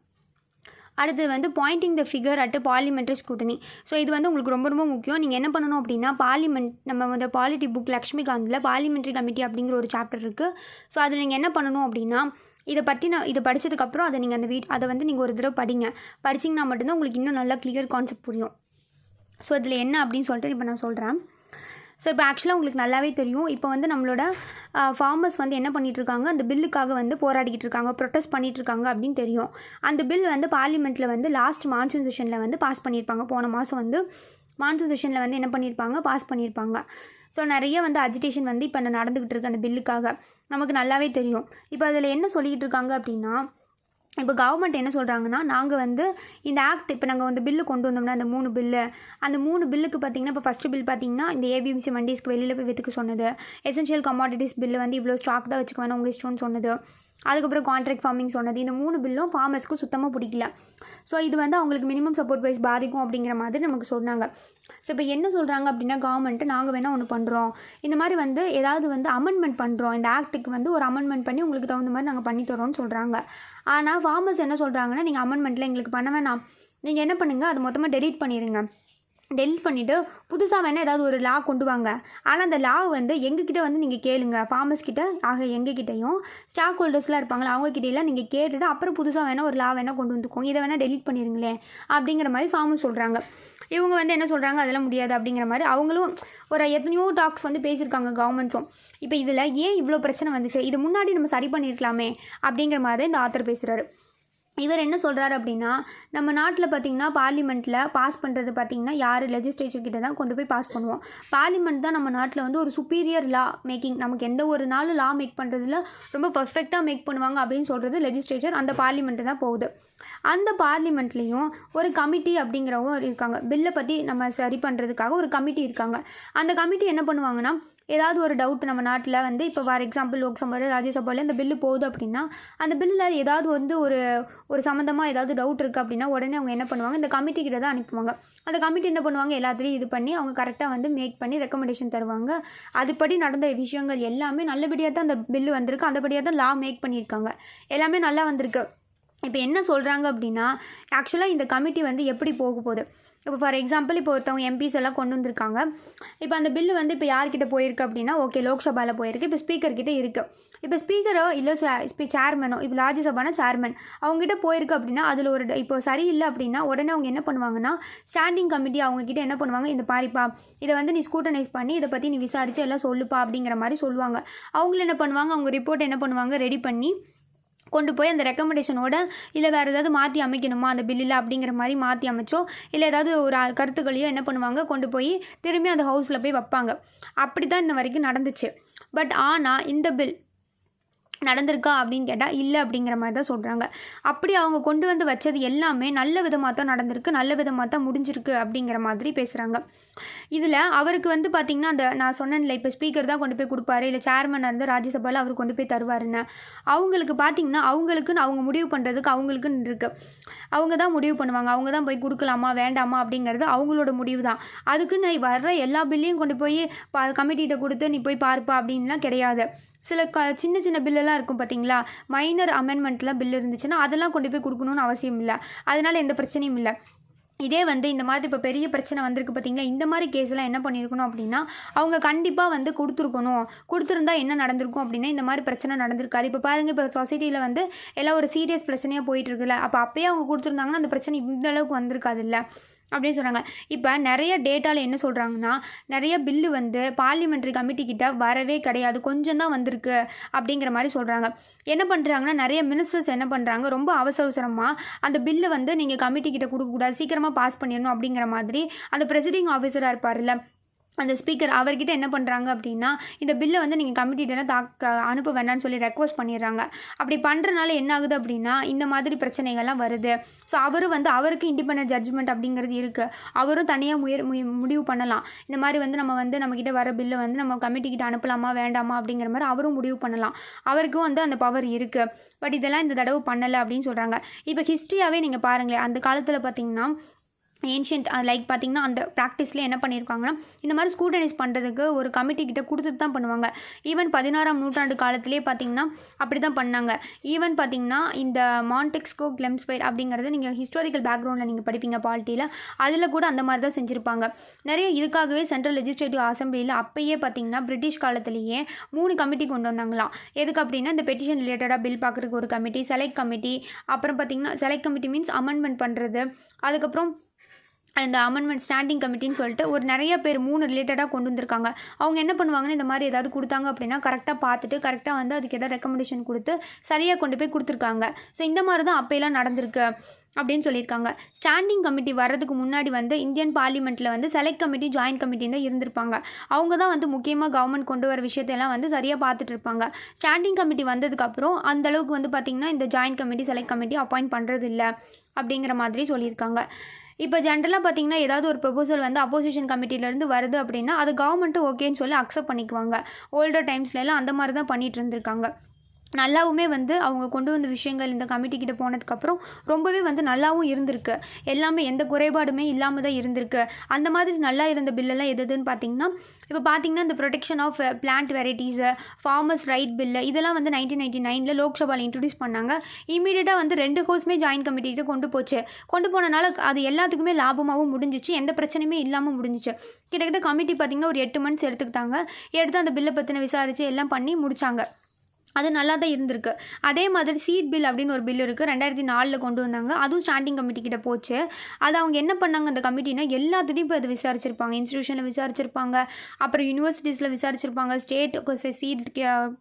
அடுத்து வந்து pointing the figure at parliamentary scrutiny. So இது வந்து உங்களுக்கு ரொம்ப ரொம்ப முக்கியம். நீங்கள் என்ன பண்ணணும் அப்படின்னா, நம்ம வந்து பாலிட்டி புக் லக்ஷ்மிகாந்தில் பார்லிமெண்ட்ரி கமிட்டி அப்படிங்கிற ஒரு சாப்டர் இருக்குது. ஸோ அதில் நீங்கள் என்ன பண்ணணும் அப்படின்னா, இதை பற்றி இதை படித்ததுக்கப்புறம் அதை நீங்கள் அதை வந்து நீங்கள் ஒரு தடவை படிச்சிங்கன்னா மட்டும்தான் உங்களுக்கு இன்னும் நல்லா கிளியர் கான்செப்ட் புரியும். ஸோ இதில் என்ன அப்படின்னு சொல்லிட்டு இப்போ நான் சொல்கிறேன். ஸோ இப்போ ஆக்சுவலாக உங்களுக்கு நல்லாவே தெரியும், இப்போ வந்து நம்மளோட ஃபார்மர்ஸ் வந்து என்ன பண்ணிகிட்ருக்காங்க, அந்த பில்லுக்காக வந்து போராடிக்கிட்டு இருக்காங்க, ப்ரொட்டஸ்ட் பண்ணிகிட்ருக்காங்க அப்படின்னு தெரியும். அந்த பில் வந்து பார்லிமெண்ட்டில் வந்து லாஸ்ட் மான்சூன் செஷனில் வந்து பாஸ் பண்ணியிருப்பாங்க. போன மாதம் வந்து மான்சூன் செஷனில் வந்து என்ன பண்ணியிருப்பாங்க, பாஸ் பண்ணியிருப்பாங்க. ஸோ நிறைய வந்து அஜிடேஷன் வந்து இப்போ நடந்துக்கிட்டு இருக்குது அந்த பில்லுக்காக, நமக்கு நல்லாவே தெரியும். இப்போ அதில் என்ன சொல்லிக்கிட்டு இருக்காங்க அப்படின்னா, இப்போ கவர்மெண்ட் என்ன சொல்கிறாங்கன்னா, நாங்கள் வந்து இந்த ஆக்ட் இப்போ நாங்கள் வந்து பில்லு கொண்டு வந்தோம்னா அந்த 3 பில்லுக்கு பார்த்திங்கன்னா, இப்போ ஃபஸ்ட்டு பில் பார்த்திங்கன்னா இந்த ஏபிஎம்சி மண்டிஸ்க்கு வெளியில் போய் விற்றுக்க சொன்னது, எசென்ஷியல் கமாடிட்டிஸ் பில்லு வந்து இவ்வளோ ஸ்டாக் தான் வச்சுக்க வேணாம் உங்கள் இஷ்டம்னு சொன்னது, அதுக்கப்புறம் கான்ட்ராக்ட் ஃபார்மிங் சொன்னது. இந்த 3 பில்லும் ஃபார்மர்ஸ்க்கு சுத்தமாக பிடிக்கல. ஸோ இது வந்து அவங்களுக்கு மினிமம் சப்போர்ட் ப்ரைஸ் பாதிக்கும் அப்படிங்கிற மாதிரி நமக்கு சொன்னாங்க. ஸோ இப்போ என்ன சொல்கிறாங்க அப்படின்னா, கவர்மெண்ட்டு நாங்கள் வேணால் ஒன்று பண்ணுறோம், இந்த மாதிரி வந்து ஏதாவது வந்து அமெண்ட்மெண்ட் பண்ணுறோம், இந்த ஆக்ட்டுக்கு வந்து ஒரு அமெண்ட்மெண்ட் பண்ணி உங்களுக்கு தகுந்த மாதிரி நாங்கள் பண்ணித்தரோன்னு சொல்கிறாங்க. ஆனால் ஃபார்மர்ஸ் என்ன சொல்கிறாங்கன்னா, நீங்கள் அமெண்ட்மெண்ட்டில் எங்களுக்கு பண்ண வேணாம், நீங்கள் என்ன பண்ணுங்கள், அது மொத்தமாக டெலீட் பண்ணிடுங்க, டெலிட் பண்ணிவிட்டு புதுசாக வேணால் ஏதாவது ஒரு லா கொண்டு வாங்க. ஆனால் அந்த லா வந்து எங்ககிட்ட வந்து நீங்கள் கேளுங்க, ஃபார்மர்ஸ் கிட்ட எங்ககிட்டையும் ஸ்டாக் ஹோல்டர்ஸ்லாம் இருப்பாங்களா அவங்ககிட்டலாம் நீங்கள் கேட்டுட்டு அப்புறம் புதுசாக வேணால் ஒரு லா வேணால் கொண்டு வந்துக்கோங்க, இதை வேணால் டெலிட் பண்ணிடுங்களேன் அப்படிங்கிற மாதிரி ஃபார்மர்ஸ் சொல்கிறாங்க. இவங்க வந்து என்ன சொல்கிறாங்க, அதெல்லாம் முடியாது அப்படிங்கிற மாதிரி அவங்களும் ஒரு எத்தனையோ டாக்ஸ் வந்து பேசியிருக்காங்க கவர்மெண்ட்ஸும். இப்போ இதில் ஏன் இவ்வளோ பிரச்சனை வந்துச்சு, இது முன்னாடி நம்ம சரி பண்ணியிருக்கலாமே அப்படிங்கிற மாதிரி தான் இந்த ஆத்தர் பேசுகிறாரு. இவர் என்ன சொல்கிறாரு அப்படின்னா, நம்ம நாட்டில் பார்த்திங்கன்னா பார்லிமெண்ட்டில் பாஸ் பண்ணுறது பார்த்திங்கன்னா யார் லெஜிஸ்லேச்சர் கிட்ட தான் கொண்டு போய் பாஸ் பண்ணுவோம். பார்லிமெண்ட் தான் நம்ம நாட்டில் வந்து ஒரு சுப்பீரியர் லா மேக்கிங், நமக்கு எந்த ஒரு நாள் லா மேக் பண்ணுறதுல ரொம்ப பர்ஃபெக்டாக மேக் பண்ணுவாங்க அப்படின்னு சொல்கிறது லெஜிஸ்லேச்சர், அந்த பார்லிமெண்ட்டு தான் போகுது. அந்த பார்லிமெண்ட்லேயும் ஒரு கமிட்டி அப்படிங்கிறவங்க இருக்காங்க, பில்லை பற்றி நம்ம சரி பண்ணுறதுக்காக ஒரு கமிட்டி இருக்காங்க. அந்த கமிட்டி என்ன பண்ணுவாங்கன்னா, ஏதாவது ஒரு டவுட் நம்ம நாட்டில் வந்து இப்போ ஃபார் எக்ஸாம்பிள் லோக்சபாவில் ராஜ்யசபாவில் இந்த பில்லு போகுது அப்படின்னா, அந்த பில்லில் ஏதாவது வந்து ஒரு சம்மந்தமாக ஏதாவது டவுட் இருக்குது அப்படின்னா உடனே அவங்க என்ன பண்ணுவாங்க, இந்த கமிட்டி கிட்ட தான் அனுப்புவாங்க. அந்த கமிட்டி என்ன பண்ணுவாங்க, எல்லாத்துலேயும் இது பண்ணி அவங்க கரெக்டாக வந்து மேக் பண்ணி ரெக்கமெண்டேஷன் தருவாங்க. அதுபடி நடந்த விஷயங்கள் எல்லாமே நல்லபடியாக தான் அந்த பில்லு வந்திருக்கு, அந்தபடியாக தான் லா மேக் பண்ணியிருக்காங்க, எல்லாமே நல்லா வந்திருக்கு. இப்போ என்ன சொல்கிறாங்க அப்படின்னா, ஆக்சுவலாக இந்த கமிட்டி வந்து எப்படி போக போகுது, இப்போ ஃபார் எக்ஸாம்பிள் இப்போ ஒருத்தவங்க எம்பிஸ் எல்லாம் கொண்டு வந்திருக்காங்க. இப்போ அந்த பில்லு வந்து இப்போ யார்கிட்ட போயிருக்கு அப்படின்னா, ஓகே லோக்சபாவில் போயிருக்கு, இப்போ ஸ்பீக்கர்கிட்ட இருக்குது. இப்போ ஸ்பீக்கரோ இல்லை சேர்மனோ, இப்போ ராஜ்யசபானா சேர்மன் அவங்ககிட்ட போயிருக்கு அப்படின்னா, அதில் ஒரு இப்போ சரியில்லை அப்படின்னா உடனே அவங்க என்ன பண்ணுவாங்கன்னா, ஸ்டாண்டிங் கமிட்டி அவங்கக்கிட்ட என்ன பண்ணுவாங்க, இந்த பாரிப்பா இதை வந்து நீ ஸ்கூட்டனைஸ் பண்ணி இதை பற்றி நீ விசாரித்து எல்லாம் சொல்லுப்பா அப்படிங்கிற மாதிரி சொல்லுவாங்க. அவங்களும் என்ன பண்ணுவாங்க, அவங்க ரிப்போர்ட் என்ன பண்ணுவாங்க, ரெடி பண்ணி கொண்டு போய் அந்த ரெக்கமெண்டேஷனோட இல்லை வேறு ஏதாவது மாற்றி அமைக்கணுமா அந்த பில்லில் அப்படிங்கிற மாதிரி மாற்றி அமைச்சோ இல்லை ஏதாவது ஒரு கருத்துக்களையோ என்ன பண்ணுவாங்க, கொண்டு போய் திரும்பி அந்த ஹவுஸில் போய் வைப்பாங்க. அப்படி தான் இன்ன வரைக்கும் நடந்துச்சு. பட் ஆனால் இந்த பில் நடந்திருக்கா அப்படின்னு கேட்டால் இல்லை அப்படிங்கிற மாதிரி தான் சொல்கிறாங்க. அப்படி அவங்க கொண்டு வந்து வச்சது எல்லாமே நல்ல விதமாக தான் நடந்திருக்கு, நல்ல விதமாக தான் முடிஞ்சிருக்கு அப்படிங்கிற மாதிரி பேசுகிறாங்க. இதில் அவருக்கு வந்து பார்த்திங்கன்னா, அந்த நான் சொன்னேன்ல இப்போ ஸ்பீக்கர் தான் கொண்டு போய் கொடுப்பாரு, இல்லை சேர்மனாக இருந்து ராஜ்யசபாவில் அவர் கொண்டு போய் தருவாருன்னு, அவங்களுக்கு பார்த்திங்கன்னா அவங்களுக்குன்னு அவங்க முடிவு பண்ணுறதுக்கு அவங்களுக்குன்னு இருக்குது, அவங்க தான் முடிவு பண்ணுவாங்க, அவங்க தான் போய் கொடுக்கலாமா வேண்டாமா அப்படிங்கிறது அவங்களோட முடிவு தான். அதுக்குன்னு வர்ற எல்லா பில்லையும் கொண்டு போய் கமிட்டிகிட்ட கொடுத்து நீ போய் பார்ப்பா அப்படின்லாம் கிடையாது. சில சின்ன சின்ன பில்லெல்லாம் இருக்கும் பார்த்திங்களா, மைனர் அமெண்ட்மெண்ட்லாம் பில் இருந்துச்சுன்னா அதெல்லாம் கொண்டு போய் கொடுக்கணுன்னு அவசியம் இல்லை, அதனால் எந்த பிரச்சனையும் இல்லை. இதே வந்து இந்த மாதிரி இப்போ பெரிய பிரச்சனை வந்திருக்கு பார்த்தீங்களா, இந்த மாதிரி கேஸ்லாம் என்ன பண்ணியிருக்கணும் அப்படின்னா, அவங்க கண்டிப்பாக வந்து கொடுத்துருந்தா என்ன நடந்திருக்கும் அப்படின்னா, இந்த மாதிரி பிரச்சனை நடந்திருக்காது. இப்போ பாருங்கள், இப்போ சொசைட்டியில் வந்து எல்லாம் ஒரு சீரியஸ் பிரச்சனையாக போயிட்டுருக்குல்ல, அப்போ அப்போயே அவங்க கொடுத்துருந்தாங்கன்னா அந்த பிரச்சனை இந்த அளவுக்கு வந்திருக்காதுல்ல அப்படின்னு சொல்கிறாங்க. இப்போ நிறைய டேட்டாவில் என்ன சொல்கிறாங்கன்னா, நிறைய பில்லு வந்து பார்லிமெண்ட்ரி கமிட்டி கிட்ட வரவே கிடையாது, கொஞ்சம் தான் வந்திருக்கு அப்படிங்கிற மாதிரி சொல்கிறாங்க. என்ன பண்ணுறாங்கன்னா, நிறைய மினிஸ்டர்ஸ் என்ன பண்ணுறாங்க, ரொம்ப அவசரமாக அந்த பில்லை வந்து நீங்கள் கமிட்டி கிட்ட கொடுக்கக்கூடாது, சீக்கிரமாக பாஸ் பண்ணிடணும் அப்படிங்கிற மாதிரி அந்த ப்ரெசிடிங் ஆஃபீஸராக இருப்பார்ல அந்த ஸ்பீக்கர், அவர்கிட்ட என்ன பண்ணுறாங்க அப்படின்னா, இந்த பில்லை வந்து நீங்கள் கமிட்டிட்டெல்லாம் அனுப்ப வேண்டாம்னு சொல்லி ரெக்வஸ்ட் பண்ணிடுறாங்க. அப்படி பண்ணுறனால என்ன ஆகுது அப்படின்னா, இந்த மாதிரி பிரச்சனைகள்லாம் வருது. ஸோ அவருக்கு இண்டிபெண்டன்ட் ஜட்ஜ்மெண்ட் அப்படிங்கிறது இருக்குது. அவரும் தனியாக முடிவு பண்ணலாம். இந்த மாதிரி வந்து நம்மக்கிட்ட வர பில்லை வந்து நம்ம கமிட்டிக்கிட்ட அனுப்பலாமா வேண்டாமா அப்படிங்கிற மாதிரி அவரும் முடிவு பண்ணலாம். அவருக்கும் வந்து அந்த பவர் இருக்குது. பட் இதெல்லாம் இந்த தடவை பண்ணலை அப்படின்னு சொல்கிறாங்க. இப்போ ஹிஸ்ட்ரியாகவே நீங்கள் பாருங்களேன், அந்த காலத்தில் பார்த்திங்கன்னா ஏன்ஷியன்ட் லைக் பார்த்திங்கன்னா அந்த ப்ராக்டிஸில் என்ன பண்ணியிருக்காங்கன்னா, இந்த மாதிரி ஸ்க்ரூட்டனைஸ் பண்ணுறதுக்கு ஒரு கமிட்டி கிட்ட கொடுத்துட்டு தான் பண்ணுவாங்க. ஈவன் 16ஆம் நூற்றாண்டு காலத்திலே பார்த்திங்கன்னா அப்படி தான் பண்ணாங்க. ஈவன் பார்த்திங்கன்னா இந்த மாண்டெஸ்கோ கிளெம்ஸ்ஃபைர் அப்படிங்கிறது நீங்கள் ஹிஸ்டாரிக்கல் பேக்ரவுண்டில் நீங்கள் படிப்பீங்க பாலிட்டியில், அதில் கூட அந்த மாதிரி தான் செஞ்சுருப்பாங்க. நிறைய இதுக்காகவே சென்ட்ரல் லெஜிஸ்லேட்டிவ் அசம்பிளியில் அப்பயே பார்த்திங்கன்னா பிரிட்டிஷ் காலத்திலேயே 3 கமிட்டி கொண்டு வந்தாங்களாம். எதுக்கு அப்படின்னா, இந்த பெட்டிஷன் ரிலேட்டடாக பில் பார்க்குறதுக்கு ஒரு கமிட்டி, செலக்ட் கமிட்டி, அப்புறம் பார்த்திங்கன்னா செலக்ட் கமிட்டி மீன்ஸ் அமெண்ட்மெண்ட் பண்ணுறது, அதுக்கப்புறம் அந்த அமெண்ட்மெண்ட் ஸ்டாண்டிங் கமிட்டின்னு சொல்லிட்டு ஒரு நிறைய பேர் 3 ரிலேட்டடாக கொண்டு வந்திருக்காங்க. அவங்க என்ன பண்ணுவாங்கன்னு, இந்த மாதிரி ஏதாவது கொடுத்தாங்க அப்படின்னா கரெக்டாக பார்த்துட்டு கரெக்டாக வந்து அதுக்கு எதாவது ரெக்கமெண்டேஷன் கொடுத்து சரியாக கொண்டு போய் கொடுத்துருக்காங்க. ஸோ இந்த மாதிரி தான் அப்போலாம் நடந்திருக்கு அப்படின்னு சொல்லியிருக்காங்க. ஸ்டாண்டிங் கமிட்டி வர்றதுக்கு முன்னாடி வந்து இந்தியன் பார்லிமெண்ட்டில் வந்து செலக்ட் கமிட்டி, ஜாயின்ட் கமிட்டின்னு தான் இருந்திருப்பாங்க. அவங்க தான் வந்து முக்கியமாக கவர்மெண்ட் கொண்டு வர விஷயத்தையெல்லாம் வந்து சரியாக பார்த்துட்டு இருப்பாங்க. ஸ்டாண்டிங் கமிட்டி வந்ததுக்கப்புறம் அந்தளவுக்கு வந்து பார்த்திங்கன்னா இந்த joint committee, select committee appoint பண்ணுறது இல்லை அப்படிங்கிற மாதிரி சொல்லியிருக்காங்க. இப்போ ஜென்ரலாக பார்த்திங்கன்னா ஏதாவது ஒரு ப்ரொபோசல் வந்து அப்போசிஷன் கமிட்டிலேருந்து வருது அப்படின்னா அது கவர்மெண்ட்டும் ஓகேன்னு சொல்லி அக்செப்ட் பண்ணிக்குவாங்க. ஓல்டர் டைம்ஸ்லாம் அந்த மாதிரி தான் பண்ணிகிட்டு இருந்திருக்காங்க. நல்லாவுமே வந்து அவங்க கொண்டு வந்த விஷயங்கள் இந்த கமிட்டிக்கிட்ட போனதுக்கப்புறம் ரொம்பவே வந்து நல்லாவும் இருந்திருக்கு. எல்லாமே எந்த குறைபாடுமே இல்லாமல் தான் இருந்திருக்கு. அந்த மாதிரி நல்லா இருந்த பில்லெல்லாம் எதுன்னு பார்த்திங்கன்னா, இப்போ பார்த்திங்கன்னா இந்த protection of plant varieties, farmers right bill, இதெல்லாம் வந்து 1999 லோக்சபாவில் இன்ட்ரடியூஸ் பண்ணாங்க. இமீடியட்டாக வந்து 2 ஹவுஸுமே ஜாயின்ட் கமிட்டிகிட்ட கொண்டு போனனால அது எல்லாத்துக்குமே லாபமாகவும் முடிஞ்சிச்சு, எந்த பிரச்சனையுமே இல்லாமல் முடிஞ்சிச்சு. கிட்டத்தட்ட கமிட்டி பார்த்திங்கன்னா ஒரு 8 மந்த்ஸ் எடுத்துக்கிட்டாங்க. எடுத்து அந்த பில்லை பற்றின விசாரித்து எல்லாம் பண்ணி முடித்தாங்க. அது நல்லா தான் இருந்திருக்கு. அதே மாதிரி சீட் பில் அப்படின்னு ஒரு பில் இருக்குது, 2004 கொண்டு வந்தாங்க. அதுவும் ஸ்டாண்டிங் கமிட்டி கிட்ட போச்சு. அது அவங்க என்ன பண்ணாங்க அந்த கமிட்டினா, எல்லாத்துட்டையும் இப்போ அதை விசாரிச்சிருப்பாங்க. இன்ஸ்டியூஷனில் விசாரிச்சிருப்பாங்க, அப்புறம் யூனிவர்சிட்டிஸில் விசாரிச்சிருப்பாங்க, ஸ்டேட் சீட்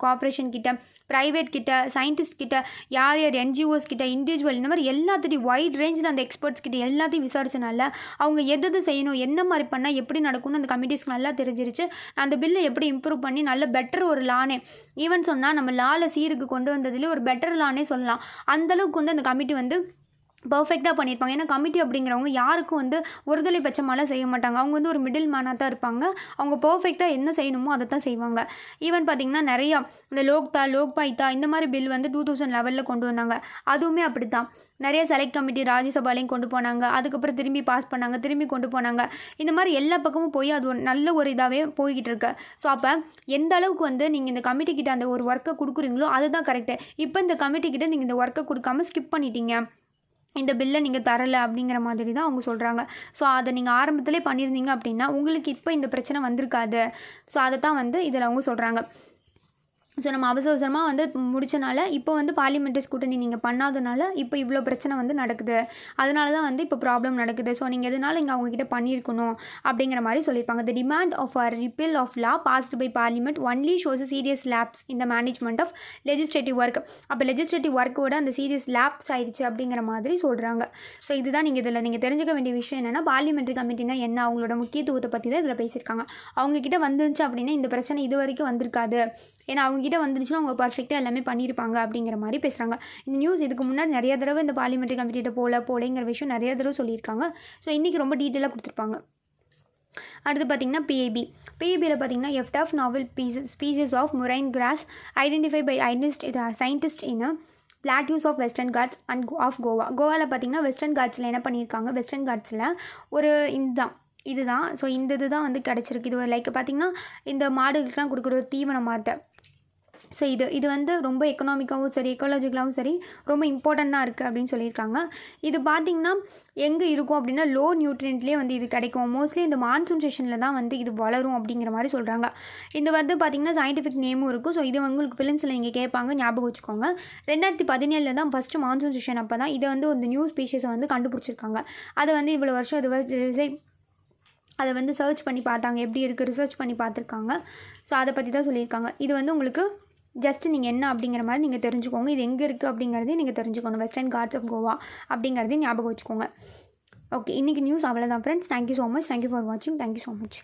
கார்பரேஷன் கிட்ட, ப்ரைவேட் கிட்ட, சயின்டிஸ்ட் கிட்ட, யார் என்ஜிஓஸ் கிட்ட, இண்டிவிஜுவல், இந்த மாதிரி எல்லாத்துட்டையும் வைட் ரேஞ்சில் அந்த எக்ஸ்பர்ட்ஸ் கிட்ட எல்லாத்தையும் விசாரிச்சனால அவங்க எது செய்யணும், என்ன மாதிரி பண்ணால் எப்படி நடக்கும்னு அந்த கமிட்டிஸ்க்கு நல்லா தெரிஞ்சிருச்சு. அந்த பில்லை எப்படி இம்ப்ரூவ் பண்ணி நல்ல பெட்டர் ஒரு லானே, ஈவன் சொன்னால் நம்ம லால சீருக்கு கொண்டு வந்ததுலேயே ஒரு பெட்டர் லானே சொல்லலாம். அந்தளவுக்கு வந்து அந்த கமிட்டி வந்து பர்ஃபெக்டாக பண்ணியிருப்பாங்க. ஏன்னா கமிட்டி அப்படிங்கிறவங்க யாருக்கும் வந்து ஒருதலை பட்சமாலாம் செய்ய மாட்டாங்க. அவங்க வந்து ஒரு மிடில் மேனாக தான் இருப்பாங்க. அவங்க பர்ஃபெக்டாக என்ன செய்யணுமோ அதை தான் செய்வாங்க. ஈவன் பார்த்திங்கன்னா நிறையா இந்த லோக்பாய்த்தா இந்த மாதிரி பில் வந்து 2011 கொண்டு வந்தாங்க. அதுவுமே அப்படி தான். நிறைய செலக்ட் கமிட்டி ராஜ்யசபாலையும் கொண்டு போனாங்க, அதுக்கப்புறம் திரும்பி பாஸ் பண்ணாங்க, திரும்பி கொண்டு போனாங்க. இந்த மாதிரி எல்லா பக்கமும் போய் அது ஒரு நல்ல ஒரு இதாகவே போய்கிட்டு இருக்கு. ஸோ அப்போ எந்த அளவுக்கு வந்து நீங்கள் இந்த கமிட்டி கிட்ட அந்த ஒரு ஒர்க்கை கொடுக்குறீங்களோ அதுதான் கரெக்டு. இப்போ இந்த கமிட்டி கிட்ட நீங்கள் இந்த ஒர்க்கை கொடுக்காம ஸ்கிப் பண்ணிட்டீங்க, இந்த பில்லை நீங்கள் தரலை அப்படிங்கிற மாதிரி தான் அவங்க சொல்கிறாங்க. ஸோ அதை நீங்கள் ஆரம்பத்திலே பண்ணியிருந்தீங்க அப்படின்னா உங்களுக்கு இப்போ இந்த பிரச்சனை வந்திருக்காது. ஸோ அதை தான் வந்து இதில் அவங்க சொல்கிறாங்க. ஸோ நம்ம அவசரமாக வந்து முடித்தனால இப்போ வந்து பார்லிமெண்ட்ரி ஸ்கூட்டனி நீங்கள் பண்ணாதனால இப்போ இவ்வளோ பிரச்சனை வந்து நடக்குது, அதனால தான் வந்து இப்போ ப்ராப்ளம் நடக்குது. ஸோ நீங்கள் எதனால் இங்கே அவங்கக்கிட்ட பண்ணியிருக்கணும் அப்படிங்கிற மாதிரி சொல்லியிருப்பாங்க. The demand of a repeal of law passed by parliament only shows serious lapse இந்த மேனேஜ்மெண்ட் ஆஃப் லெஜிஸ்லேட்டிவ் ஒர்க். அப்போ லெஜிஸ்லேட்டிவ் ஒர்க்கோட அந்த சீரியஸ் லேப்ஸ் ஆயிடுச்சு அப்படிங்கிற மாதிரி சொல்கிறாங்க. ஸோ இதுதான் நீங்கள் தெரிஞ்சுக்க வேண்டிய விஷயம் என்னென்னா, பார்லிமெண்ட்ரி கமிட்டினா என்ன, அவங்களோட முக்கியத்துவத்தை பற்றி தான் இதில் பேசியிருக்காங்க. அவங்கக்கிட்ட வந்துருந்துச்சு அப்படின்னா இந்த பிரச்சனை இது வரைக்கும் வந்திருக்காது, ஏன்னா அவங்ககிட்ட வந்துருச்சுன்னா அவங்க பர்ஃபெக்டாக எல்லாமே பண்ணியிருப்பாங்க அப்படிங்கிற மாதிரி பேசுகிறாங்க. இந்த நியூஸ் இதுக்கு முன்னாடி நிறைய தடவை இந்த பார்லிமெண்ட்ரி கமிட்டிகிட்ட போலேங்கிற விஷயம் நிறைய தடவை சொல்லியிருக்காங்க. ஸோ இன்றைக்கி ரொம்ப டீட்டெயிலாக கொடுத்துருப்பாங்க. அடுத்து பார்த்திங்கன்னா பிஏபியில் பார்த்திங்கன்னா எஃப்ட் of novel species of murine grass identify by scientist in plateaus of Western Ghats and of கோவாவில் பார்த்திங்கன்னா வெஸ்டர்ன் காட்ஸில் என்ன பண்ணியிருக்காங்க, வெஸ்டர்ன் காட்ஸில் ஒரு இதுதான் ஸோ இந்த இதுதான் வந்து கிடச்சிருக்கு. இது லைக் பார்த்திங்கன்னா இந்த மாடுகளுக்குலாம் கொடுக்குற ஒரு தீவன மாட்டை. ஸோ இது வந்து ரொம்ப எக்கனாமிக்காகவும் சரி எக்காலஜிக்கலாகவும் சரி ரொம்ப இம்பார்ட்டண்ட்டாக இருக்குது அப்படின்னு சொல்லியிருக்காங்க. இது பார்த்திங்கன்னா எங்கே இருக்கும் அப்படின்னா லோ நியூட்ரியன்ட்லேயே வந்து இது கிடைக்கும். மோஸ்ட்லி இந்த மான்சூன் செஷனில் தான் வந்து இது வளரும் அப்படிங்கிற மாதிரி சொல்கிறாங்க. இது வந்து பார்த்திங்கன்னா சயின்டிஃபிக் நேமும் இருக்குது. ஸோ இது உங்களுக்கு பிலிம்ஸில் நீங்கள் கேட்பாங்க, ஞாபகம் வச்சுக்கோங்க. 2017 தான் ஃபஸ்ட்டு மான்சூன் செஷன் அப்போ தான் இதை வந்து ஒரு நியூ ஸ்பீஷஸை வந்து கண்டுபிடிச்சிருக்காங்க. அதை வந்து இவ்வளோ வருஷம் அதை வந்து சர்ச் பண்ணி பார்த்தாங்க, எப்படி இருக்குது ரிசர்ச் பண்ணி பார்த்துருக்காங்க. ஸோ அதை பற்றி தான் சொல்லியிருக்காங்க. இது வந்து உங்களுக்கு ஜஸ்ட் நீங்கள் என்ன அப்படிங்கிற மாதிரி நீங்கள் தெரிஞ்சுக்கோங்க. இது எங்கே இருக்குது அப்படிங்கிறதையும் நீங்கள் தெரிஞ்சுக்கணும். வெஸ்டர்ன் காட்ஸ் ஆஃப் கோவா அப்படிங்கிறதையும் ஞாபகம் வச்சுக்கோங்க. ஓகே, இன்றைக்கி நியூஸ் அவ்வளோதான் friends. Thank you so much. Thank you for வாட்சிங். Thank you so much.